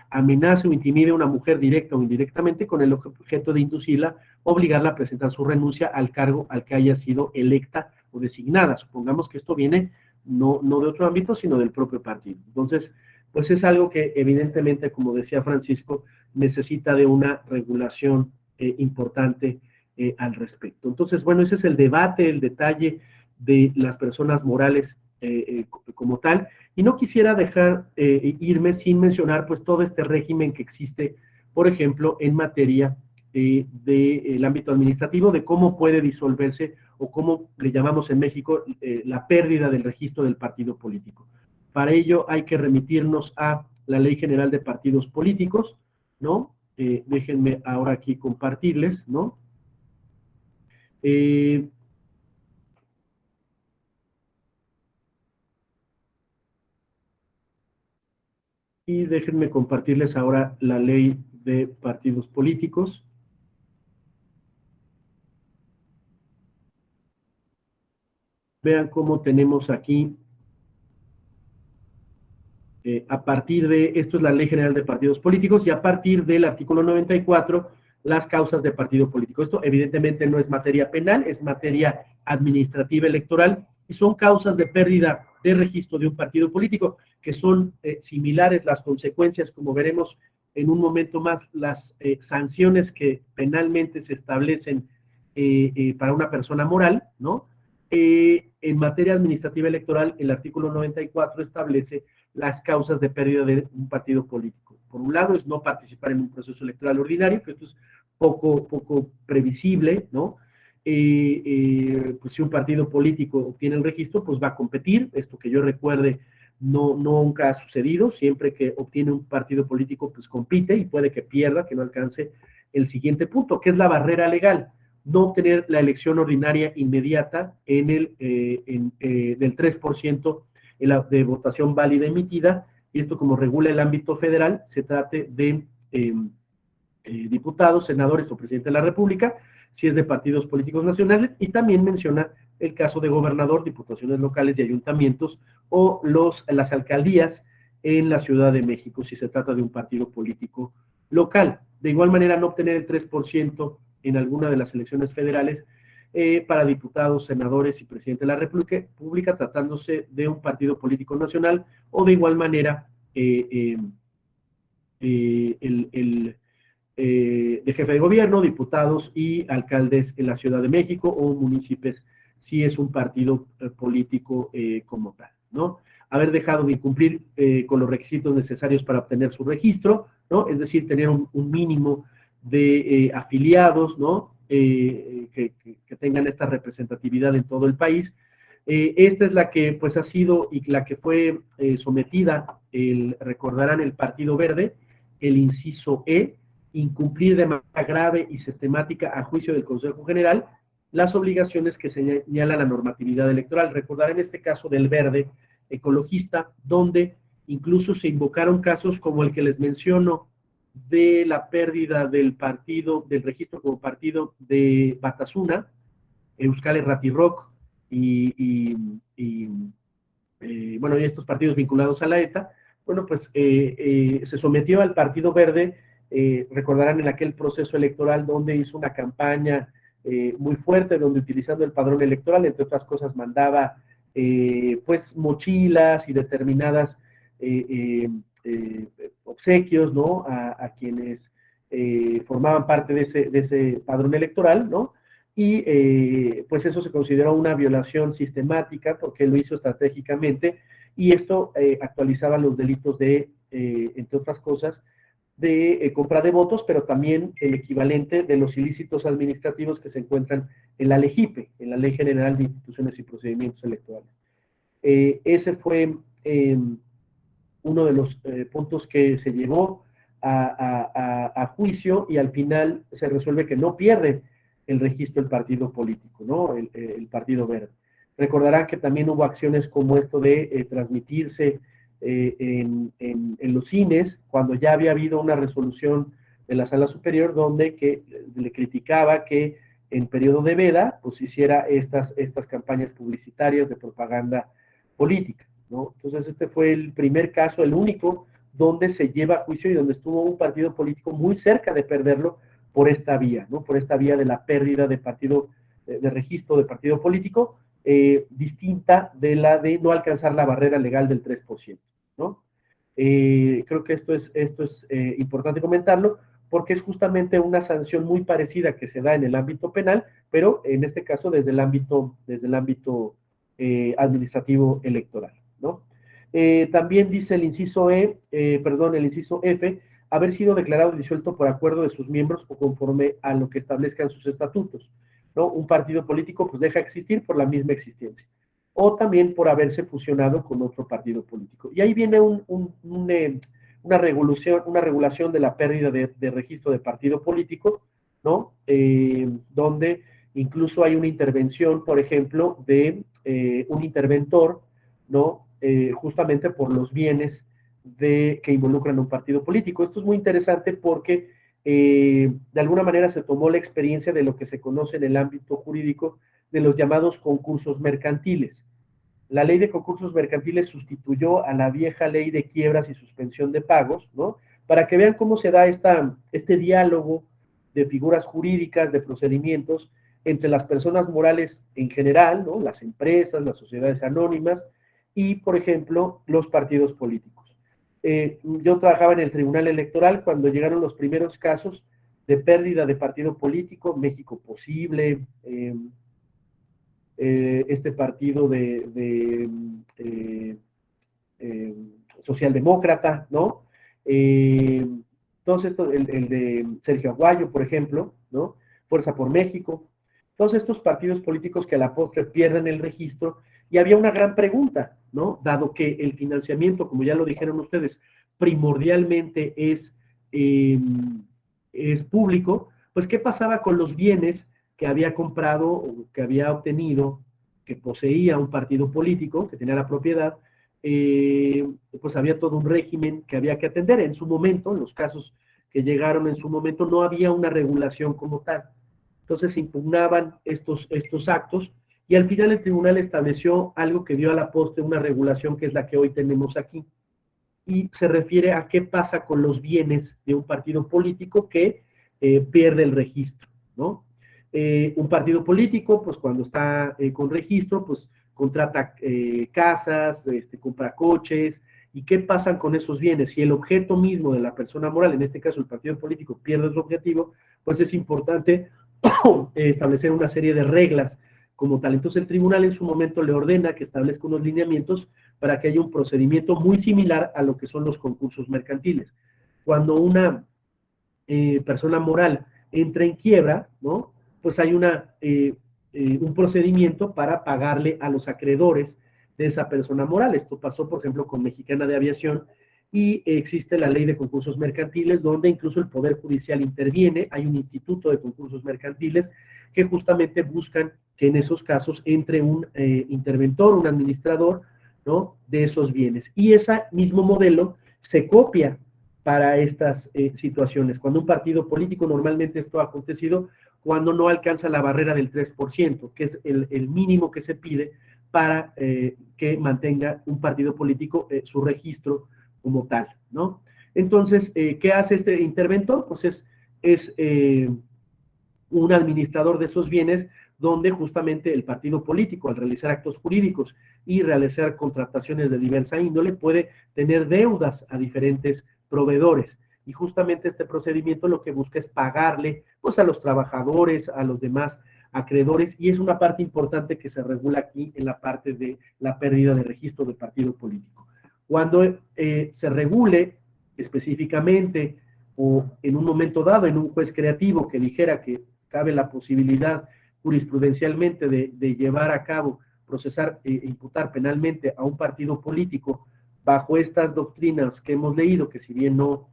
amenace o intimide a una mujer directa o indirectamente con el objeto de inducirla, obligarla a presentar su renuncia al cargo al que haya sido electa o designada. Supongamos que esto viene no de otro ámbito, sino del propio partido. Entonces, pues es algo que evidentemente, como decía Francisco, necesita de una regulación importante al respecto. Entonces, bueno, ese es el debate, el detalle de las personas morales como tal, y no quisiera dejar irme sin mencionar pues todo este régimen que existe, por ejemplo, en materia del ámbito administrativo, de cómo puede disolverse o cómo le llamamos en México la pérdida del registro del partido político. Para ello hay que remitirnos a la Ley General de Partidos Políticos, ¿no? Déjenme ahora aquí compartirles, ¿no? Y déjenme compartirles ahora la Ley de Partidos Políticos. Vean cómo tenemos aquí, a partir de, esto es la Ley General de Partidos Políticos, y a partir del artículo 94, las causas de partido político. Esto evidentemente no es materia penal, es materia administrativa electoral, y son causas de pérdida de registro de un partido político, que son similares las consecuencias, como veremos en un momento más, las sanciones que penalmente se establecen para una persona moral, ¿no? En materia administrativa electoral, el artículo 94 establece las causas de pérdida de un partido político. Por un lado, es no participar en un proceso electoral ordinario, que esto es poco previsible, ¿no? Pues si un partido político obtiene el registro, pues va a competir. Esto que yo recuerde, nunca ha sucedido. Siempre que obtiene un partido político, pues compite y puede que pierda, que no alcance el siguiente punto, que es la barrera legal. No obtener la elección ordinaria inmediata del 3% de votación válida emitida, y esto como regula el ámbito federal, se trate de diputados, senadores o presidente de la República, si es de partidos políticos nacionales, y también menciona el caso de gobernador, diputaciones locales y ayuntamientos, o las alcaldías en la Ciudad de México, si se trata de un partido político local. De igual manera, no obtener el 3% en alguna de las elecciones federales para diputados, senadores y presidente de la República, tratándose de un partido político nacional, o de igual manera de jefe de gobierno, diputados y alcaldes en la Ciudad de México o municipios, si es un partido político como tal, ¿no? Haber dejado de cumplir con los requisitos necesarios para obtener su registro, ¿no? Es decir, tener un mínimo de afiliados, ¿no? Que tengan esta representatividad en todo el país. Esta es la que pues ha sido y la que fue sometida, recordarán, el Partido Verde, el inciso E, incumplir de manera grave y sistemática a juicio del Consejo General las obligaciones que señala la normatividad electoral. Recordar en este caso del Verde ecologista, donde incluso se invocaron casos como el que les menciono de la pérdida del partido, del registro como partido de Batasuna, Euskal Herratirrok bueno, y estos partidos vinculados a la ETA. Bueno, pues se sometió al Partido Verde, recordarán en aquel proceso electoral donde hizo una campaña muy fuerte, donde utilizando el padrón electoral, entre otras cosas, mandaba pues mochilas y determinadas obsequios, ¿no? A quienes formaban parte de ese padrón electoral, ¿no? Y pues eso se consideró una violación sistemática porque lo hizo estratégicamente, y esto actualizaba los delitos de, entre otras cosas, de compra de votos, pero también el equivalente de los ilícitos administrativos que se encuentran en la LEGIPE, en la Ley General de Instituciones y Procedimientos Electorales. Ese fue uno de los puntos que se llevó a juicio, y al final se resuelve que no pierde el registro del partido político, ¿no? El Partido Verde. Recordarán que también hubo acciones como esto de transmitirse en los cines, cuando ya había habido una resolución de la Sala Superior donde le criticaba que en periodo de veda pues hiciera estas campañas publicitarias de propaganda política, ¿no? Entonces este fue el primer caso, el único, donde se lleva a juicio y donde estuvo un partido político muy cerca de perderlo por esta vía, ¿no? Por esta vía de la pérdida de partido, de registro de partido político, distinta de la de no alcanzar la barrera legal del 3%, ¿no? Creo que esto es importante comentarlo, porque es justamente una sanción muy parecida que se da en el ámbito penal, pero en este caso desde el ámbito administrativo electoral, ¿no? También dice el inciso el inciso F, haber sido declarado disuelto por acuerdo de sus miembros o conforme a lo que establezcan sus estatutos, ¿no? Un partido político pues deja de existir por la misma existencia, o también por haberse fusionado con otro partido político. Y ahí viene una regulación de la pérdida de registro de partido político, ¿no? Donde incluso hay una intervención, por ejemplo, de un interventor, ¿no? Justamente por los bienes que involucran a un partido político. Esto es muy interesante porque de alguna manera se tomó la experiencia de lo que se conoce en el ámbito jurídico de los llamados concursos mercantiles. La ley de concursos mercantiles sustituyó a la vieja ley de quiebras y suspensión de pagos, ¿no? Para que vean cómo se da este diálogo de figuras jurídicas, de procedimientos entre las personas morales en general, ¿no? Las empresas, las sociedades anónimas y, por ejemplo, los partidos políticos. Yo trabajaba en el Tribunal Electoral cuando llegaron los primeros casos de pérdida de partido político, México Posible, este partido socialdemócrata, ¿no? Todos estos, el de Sergio Aguayo, por ejemplo, ¿no? Fuerza por México, todos estos partidos políticos que a la postre pierden el registro. Y había una gran pregunta, ¿no? Dado que el financiamiento, como ya lo dijeron ustedes, primordialmente es público, pues ¿qué pasaba con los bienes que había comprado o que había obtenido, que poseía un partido político, que tenía la propiedad? Pues había todo un régimen que había que atender. En su momento, en los casos que llegaron en su momento, no había una regulación como tal. Entonces se impugnaban estos actos, y al final el tribunal estableció algo que dio a la postre una regulación que es la que hoy tenemos aquí, y se refiere a qué pasa con los bienes de un partido político que pierde el registro, ¿no? Un partido político, pues cuando está con registro, pues contrata casas, compra coches. ¿Y qué pasa con esos bienes? Si el objeto mismo de la persona moral, en este caso el partido político, pierde su objetivo, pues es importante establecer una serie de reglas como tal. Entonces el tribunal en su momento le ordena que establezca unos lineamientos para que haya un procedimiento muy similar a lo que son los concursos mercantiles. Cuando una persona moral entra en quiebra, ¿no? Pues hay una un procedimiento para pagarle a los acreedores de esa persona moral. Esto pasó, por ejemplo, con Mexicana de Aviación, y existe la ley de concursos mercantiles, donde incluso el Poder Judicial interviene. Hay un instituto de concursos mercantiles que justamente buscan que en esos casos entre un interventor, un administrador, ¿no?, de esos bienes. Y ese mismo modelo se copia para estas situaciones. Cuando un partido político, normalmente esto ha acontecido cuando no alcanza la barrera del 3%, que es el mínimo que se pide para que mantenga un partido político su registro como tal, ¿no? Entonces, ¿qué hace este interventor? Pues es un administrador de esos bienes, donde justamente el partido político, al realizar actos jurídicos y realizar contrataciones de diversa índole, puede tener deudas a diferentes proveedores. Y justamente este procedimiento lo que busca es pagarle, pues, a los trabajadores, a los demás acreedores, y es una parte importante que se regula aquí en la parte de la pérdida de registro del partido político. Cuando se regule específicamente, o en un momento dado, en un juez creativo que dijera que cabe la posibilidad jurisprudencialmente de llevar a cabo, procesar e imputar penalmente a un partido político bajo estas doctrinas que hemos leído, que si bien no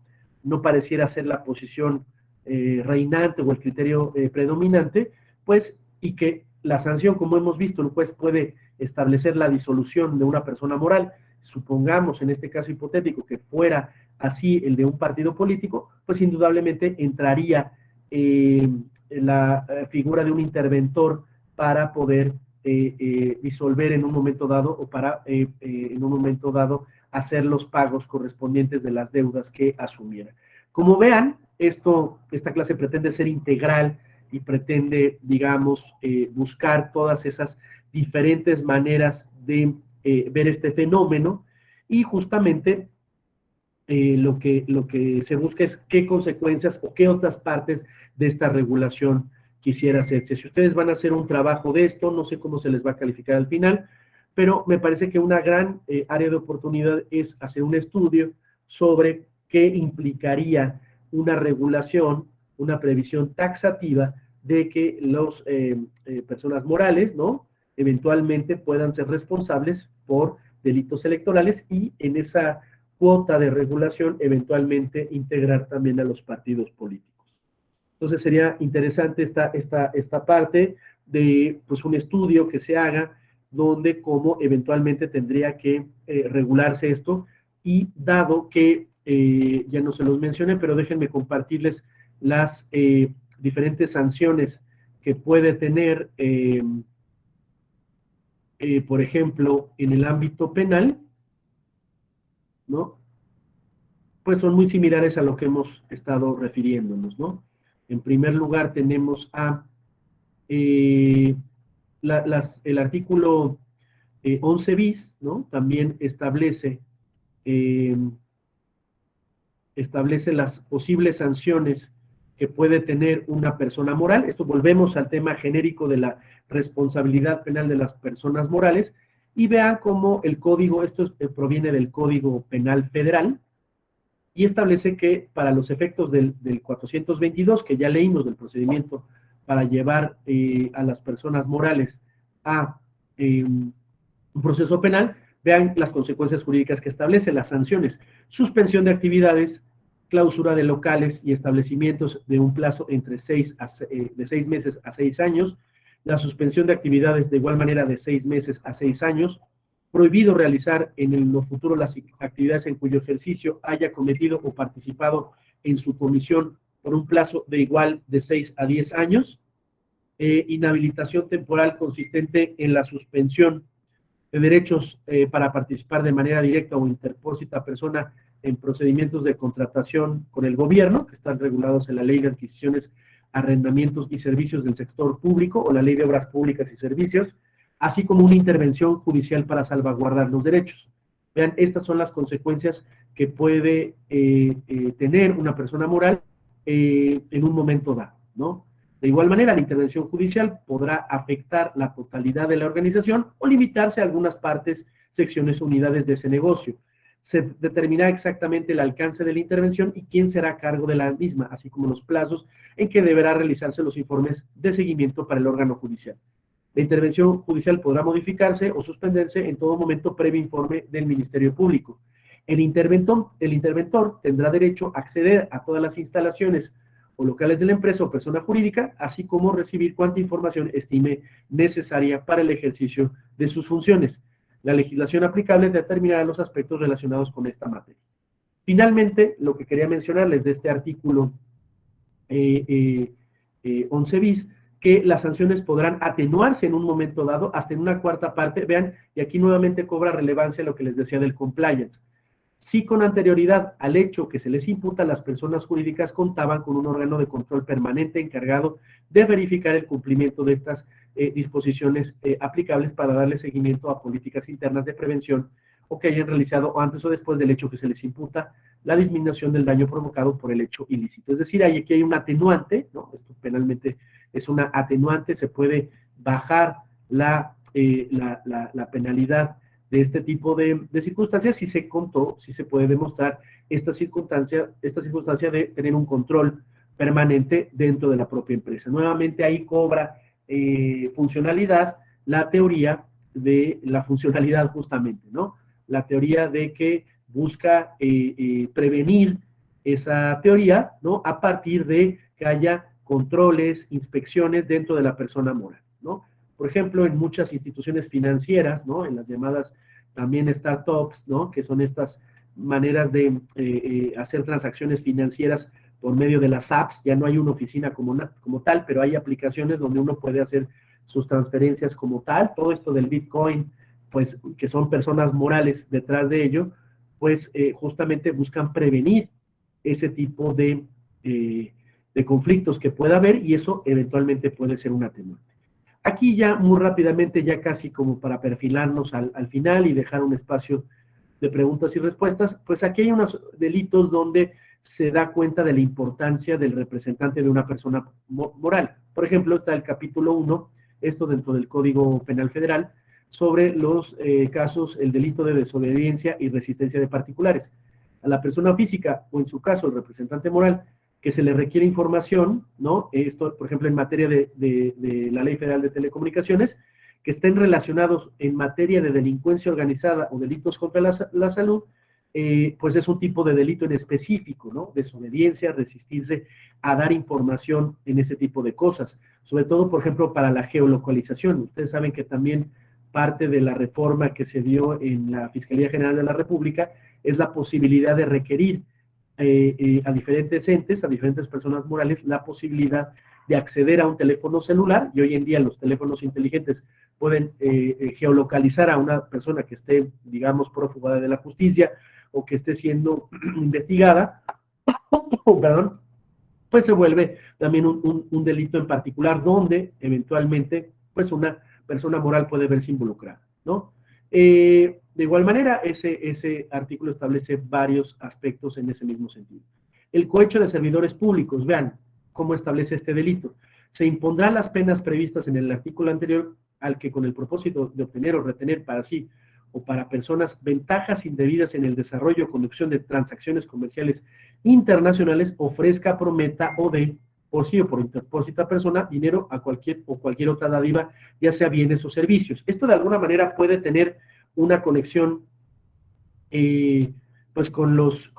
pareciera ser la posición reinante o el criterio predominante, pues, y que la sanción, como hemos visto, el juez puede establecer la disolución de una persona moral. Supongamos, en este caso hipotético, que fuera así el de un partido político, pues indudablemente entraría la figura de un interventor para poder disolver en un momento dado, o para en un momento dado hacer los pagos correspondientes de las deudas que asumiera. Como vean, esta clase pretende ser integral y pretende, digamos, buscar todas esas diferentes maneras de ver este fenómeno, y justamente lo que se busca es qué consecuencias o qué otras partes de esta regulación quisiera hacerse. Si ustedes van a hacer un trabajo de esto, no sé cómo se les va a calificar al final, pero me parece que una gran área de oportunidad es hacer un estudio sobre qué implicaría una regulación, una previsión taxativa de que las personas morales, ¿no?, eventualmente puedan ser responsables por delitos electorales, y en esa cuota de regulación eventualmente integrar también a los partidos políticos. Entonces sería interesante esta parte de, pues, un estudio que se haga donde cómo eventualmente tendría que regularse esto, y dado que ya no se los mencioné, pero déjenme compartirles las diferentes sanciones que puede tener, por ejemplo, en el ámbito penal, ¿no? Pues son muy similares a lo que hemos estado refiriéndonos, ¿no? En primer lugar tenemos el artículo 11 bis, ¿no? También establece las posibles sanciones que puede tener una persona moral. Esto, volvemos al tema genérico de la responsabilidad penal de las personas morales, y vean cómo el código, esto proviene del Código Penal Federal, y establece que para los efectos del 422, que ya leímos, del procedimiento para llevar a las personas morales a un proceso penal, vean las consecuencias jurídicas que establece, las sanciones: suspensión de actividades, clausura de locales y establecimientos de un plazo entre de 6 meses a 6 años, la suspensión de actividades de igual manera de 6 meses a 6 años, prohibido realizar en lo futuro las actividades en cuyo ejercicio haya cometido o participado en su comisión por un plazo de igual de 6 a 10 años, inhabilitación temporal consistente en la suspensión de derechos para participar de manera directa o interpósita persona en procedimientos de contratación con el gobierno, que están regulados en la Ley de Adquisiciones, Arrendamientos y Servicios del Sector Público, o la Ley de Obras Públicas y Servicios, así como una intervención judicial para salvaguardar los derechos. Vean, estas son las consecuencias que puede tener una persona moral en un momento dado, ¿no? De igual manera, la intervención judicial podrá afectar la totalidad de la organización o limitarse a algunas partes, secciones o unidades de ese negocio. Se determinará exactamente el alcance de la intervención y quién será a cargo de la misma, así como los plazos en que deberá realizarse los informes de seguimiento para el órgano judicial. La intervención judicial podrá modificarse o suspenderse en todo momento previo informe del Ministerio Público. El interventor tendrá derecho a acceder a todas las instalaciones o locales de la empresa o persona jurídica, así como recibir cuanta información estime necesaria para el ejercicio de sus funciones. La legislación aplicable determinará los aspectos relacionados con esta materia. Finalmente, lo que quería mencionarles de este artículo 11 bis, que las sanciones podrán atenuarse en un momento dado hasta en una cuarta parte. Vean, y aquí nuevamente cobra relevancia lo que les decía del compliance. Si con anterioridad al hecho que se les imputa, las personas jurídicas contaban con un órgano de control permanente encargado de verificar el cumplimiento de estas disposiciones aplicables para darle seguimiento a políticas internas de prevención o que hayan realizado antes o después del hecho que se les imputa la disminución del daño provocado por el hecho ilícito. Es decir, aquí hay un atenuante, ¿no? Esto penalmente es una atenuante, se puede bajar la penalidad de este tipo de circunstancias si se contó, si se puede demostrar esta circunstancia de tener un control permanente dentro de la propia empresa. Nuevamente ahí cobra funcionalidad la teoría de la funcionalidad justamente, ¿no? La teoría de que busca prevenir esa teoría, ¿no? A partir de que haya controles, inspecciones dentro de la persona moral, ¿no? Por ejemplo, en muchas instituciones financieras, ¿no? En las llamadas también startups, ¿no? Que son estas maneras de hacer transacciones financieras por medio de las apps. Ya no hay una oficina como tal, pero hay aplicaciones donde uno puede hacer sus transferencias como tal. Todo esto del Bitcoin, pues, que son personas morales detrás de ello, pues justamente buscan prevenir ese tipo de conflictos que pueda haber, y eso eventualmente puede ser un atenuante. Aquí ya muy rápidamente, ya casi como para perfilarnos al final y dejar un espacio de preguntas y respuestas, pues aquí hay unos delitos donde se da cuenta de la importancia del representante de una persona moral. Por ejemplo, está el capítulo 1, esto dentro del Código Penal Federal, sobre los casos, el delito de desobediencia y resistencia de particulares. A la persona física, o en su caso el representante moral, que se le requiere información, ¿no? Esto, por ejemplo, en materia de la Ley Federal de Telecomunicaciones, que estén relacionados en materia de delincuencia organizada o delitos contra la salud, pues es un tipo de delito en específico, ¿no? Desobediencia, resistirse a dar información en ese tipo de cosas. Sobre todo, por ejemplo, para la geolocalización. Ustedes saben que también parte de la reforma que se dio en la Fiscalía General de la República es la posibilidad de requerir a diferentes entes, a diferentes personas morales, la posibilidad de acceder a un teléfono celular, y hoy en día los teléfonos inteligentes pueden geolocalizar a una persona que esté, digamos, prófuga de la justicia o que esté siendo investigada, perdón, pues se vuelve también un delito en particular donde eventualmente pues una persona moral puede verse involucrada, ¿no? De igual manera, ese artículo establece varios aspectos en ese mismo sentido. El cohecho de servidores públicos, vean cómo establece este delito. Se impondrán las penas previstas en el artículo anterior al que con el propósito de obtener o retener para sí o para personas ventajas indebidas en el desarrollo o conducción de transacciones comerciales internacionales ofrezca, prometa o dé por sí o por interpósita persona dinero a cualquier otra dádiva, ya sea bienes o servicios. Esto de alguna manera puede tener una conexión pues con los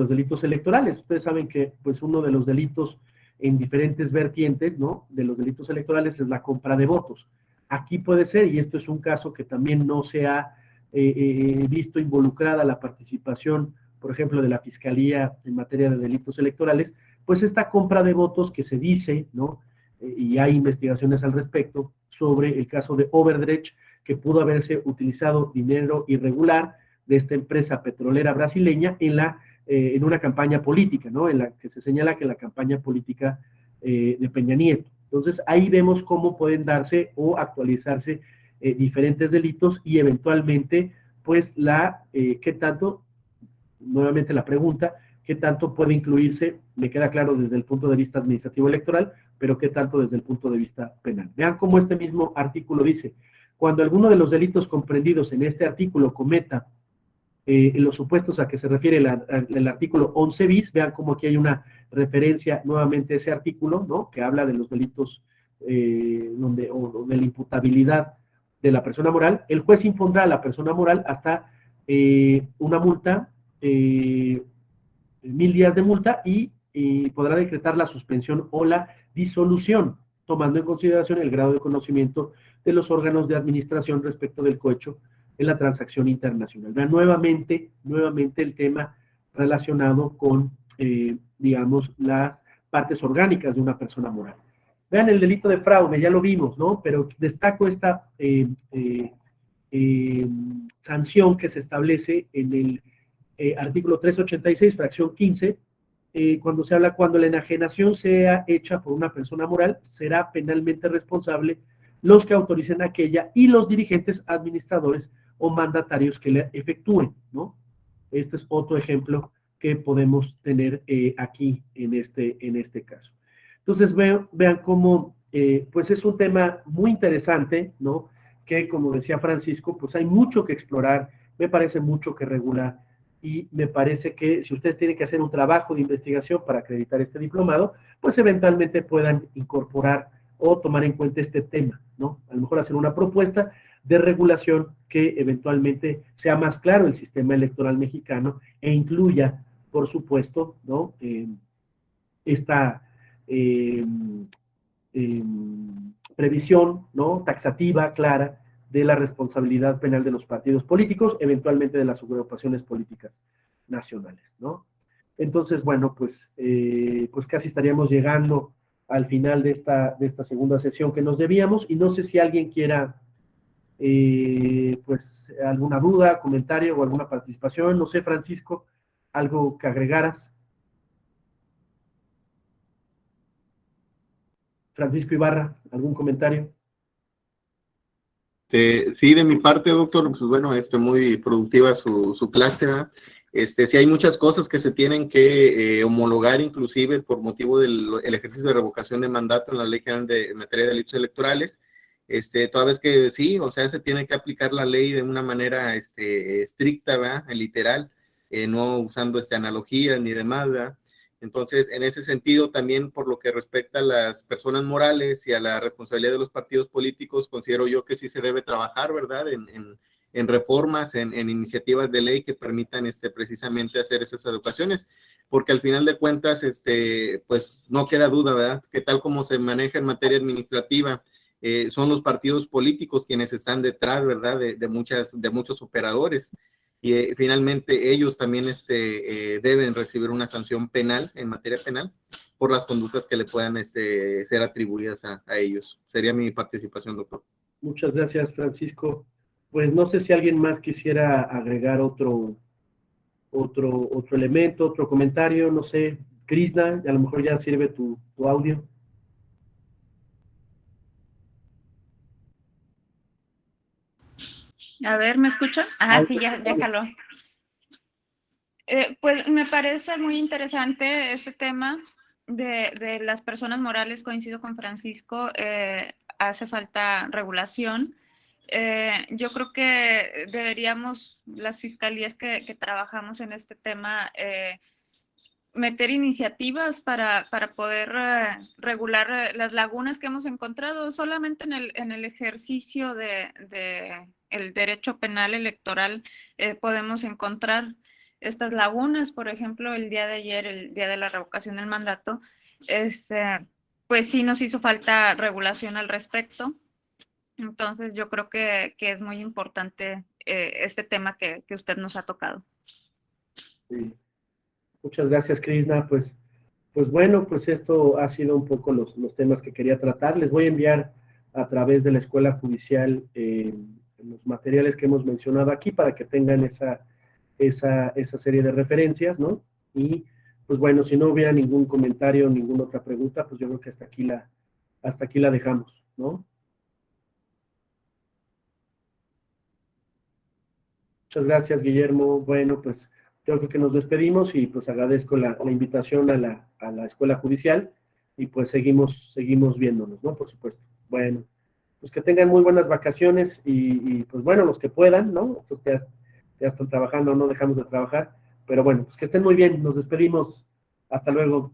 delitos electorales. Ustedes saben que pues uno de los delitos en diferentes vertientes, ¿no? De los delitos electorales es la compra de votos. Aquí puede ser, y esto es un caso que también no se ha visto involucrada la participación, por ejemplo, de la Fiscalía en materia de delitos electorales, pues esta compra de votos que se dice, ¿no? Y hay investigaciones al respecto sobre el caso de Odebrecht, que pudo haberse utilizado dinero irregular de esta empresa petrolera brasileña en una campaña política, ¿no? En la que se señala que la campaña política de Peña Nieto. Entonces, ahí vemos cómo pueden darse o actualizarse diferentes delitos y eventualmente, pues, qué tanto, nuevamente la pregunta, qué tanto puede incluirse, me queda claro desde el punto de vista administrativo electoral, pero qué tanto desde el punto de vista penal. Vean cómo este mismo artículo dice, cuando alguno de los delitos comprendidos en este artículo cometa los supuestos a que se refiere el artículo 11 bis, vean cómo aquí hay una referencia nuevamente a ese artículo, ¿no? Que habla de los delitos o de la imputabilidad de la persona moral, el juez impondrá a la persona moral hasta una multa, 1,000 días de multa y podrá decretar la suspensión o la disolución, tomando en consideración el grado de conocimiento de los órganos de administración respecto del cohecho en la transacción internacional. Vean, nuevamente el tema relacionado con, digamos, las partes orgánicas de una persona moral. Vean el delito de fraude, ya lo vimos, ¿no? Pero destaco esta sanción que se establece en el artículo 386, fracción 15, cuando se habla, cuando la enajenación sea hecha por una persona moral, será penalmente responsable los que autoricen aquella y los dirigentes administradores o mandatarios que la efectúen, ¿no? Este es otro ejemplo que podemos tener aquí en este caso. Entonces vean cómo, pues es un tema muy interesante, ¿no? Que como decía Francisco, pues hay mucho que explorar, me parece mucho que regular, y me parece que si ustedes tienen que hacer un trabajo de investigación para acreditar este diplomado, pues eventualmente puedan incorporar o tomar en cuenta este tema, ¿no? A lo mejor hacer una propuesta de regulación que eventualmente sea más claro el sistema electoral mexicano e incluya, por supuesto, ¿no? Esta previsión, ¿no? Taxativa, clara, de la responsabilidad penal de los partidos políticos, eventualmente de las agrupaciones políticas nacionales, ¿no? Entonces, bueno, pues casi estaríamos llegando al final de esta segunda sesión que nos debíamos, y no sé si alguien quiera, pues, alguna duda, comentario o alguna participación. No sé, Francisco, algo que agregaras. Francisco Ibarra, ¿algún comentario? Sí, de mi parte, doctor, pues bueno, muy productiva su clase, ¿verdad? Sí hay muchas cosas que se tienen que homologar, inclusive por motivo del ejercicio de revocación de mandato en la Ley General de materia de delitos electorales, toda vez que sí, o sea, se tiene que aplicar la ley de una manera estricta, ¿verdad? Literal, no usando analogías ni demás, ¿verdad? Entonces, en ese sentido, también por lo que respecta a las personas morales y a la responsabilidad de los partidos políticos, considero yo que sí se debe trabajar, ¿verdad? En reformas, en iniciativas de ley que permitan precisamente hacer esas educaciones, porque al final de cuentas, pues no queda duda, ¿verdad? Que tal como se maneja en materia administrativa, son los partidos políticos quienes están detrás, ¿verdad? De muchos operadores. Y finalmente ellos también deben recibir una sanción penal, en materia penal, por las conductas que le puedan ser atribuidas a ellos. Sería mi participación, doctor. Muchas gracias, Francisco. Pues no sé si alguien más quisiera agregar otro elemento, otro comentario, no sé. Krishna, a lo mejor ya sirve tu audio. A ver, ¿me escuchan? Ah, sí, ya, déjalo. Pues me parece muy interesante este tema de las personas morales. Coincido con Francisco, hace falta regulación. Yo creo que deberíamos, las fiscalías que trabajamos en este tema, meter iniciativas para poder regular las lagunas que hemos encontrado solamente en el ejercicio de el derecho penal electoral. Podemos encontrar estas lagunas. Por ejemplo, el día de ayer, el día de la revocación del mandato, pues sí nos hizo falta regulación al respecto. Entonces yo creo que es muy importante este tema que usted nos ha tocado. Sí. Muchas gracias, Krishna. Pues bueno, pues esto ha sido un poco los temas que quería tratar. Les voy a enviar a través de la Escuela Judicial los materiales que hemos mencionado aquí para que tengan esa serie de referencias, ¿no? Y pues bueno, si no hubiera ningún comentario, ninguna otra pregunta, pues yo creo que hasta aquí la dejamos, ¿no? Muchas gracias, Guillermo. Bueno, pues yo creo que nos despedimos y pues agradezco la invitación a la Escuela Judicial y pues seguimos viéndonos, ¿no? Por supuesto. Bueno, pues que tengan muy buenas vacaciones y pues bueno, los que puedan, ¿no? Pues ya están trabajando, no dejamos de trabajar, pero bueno, pues que estén muy bien, nos despedimos. Hasta luego.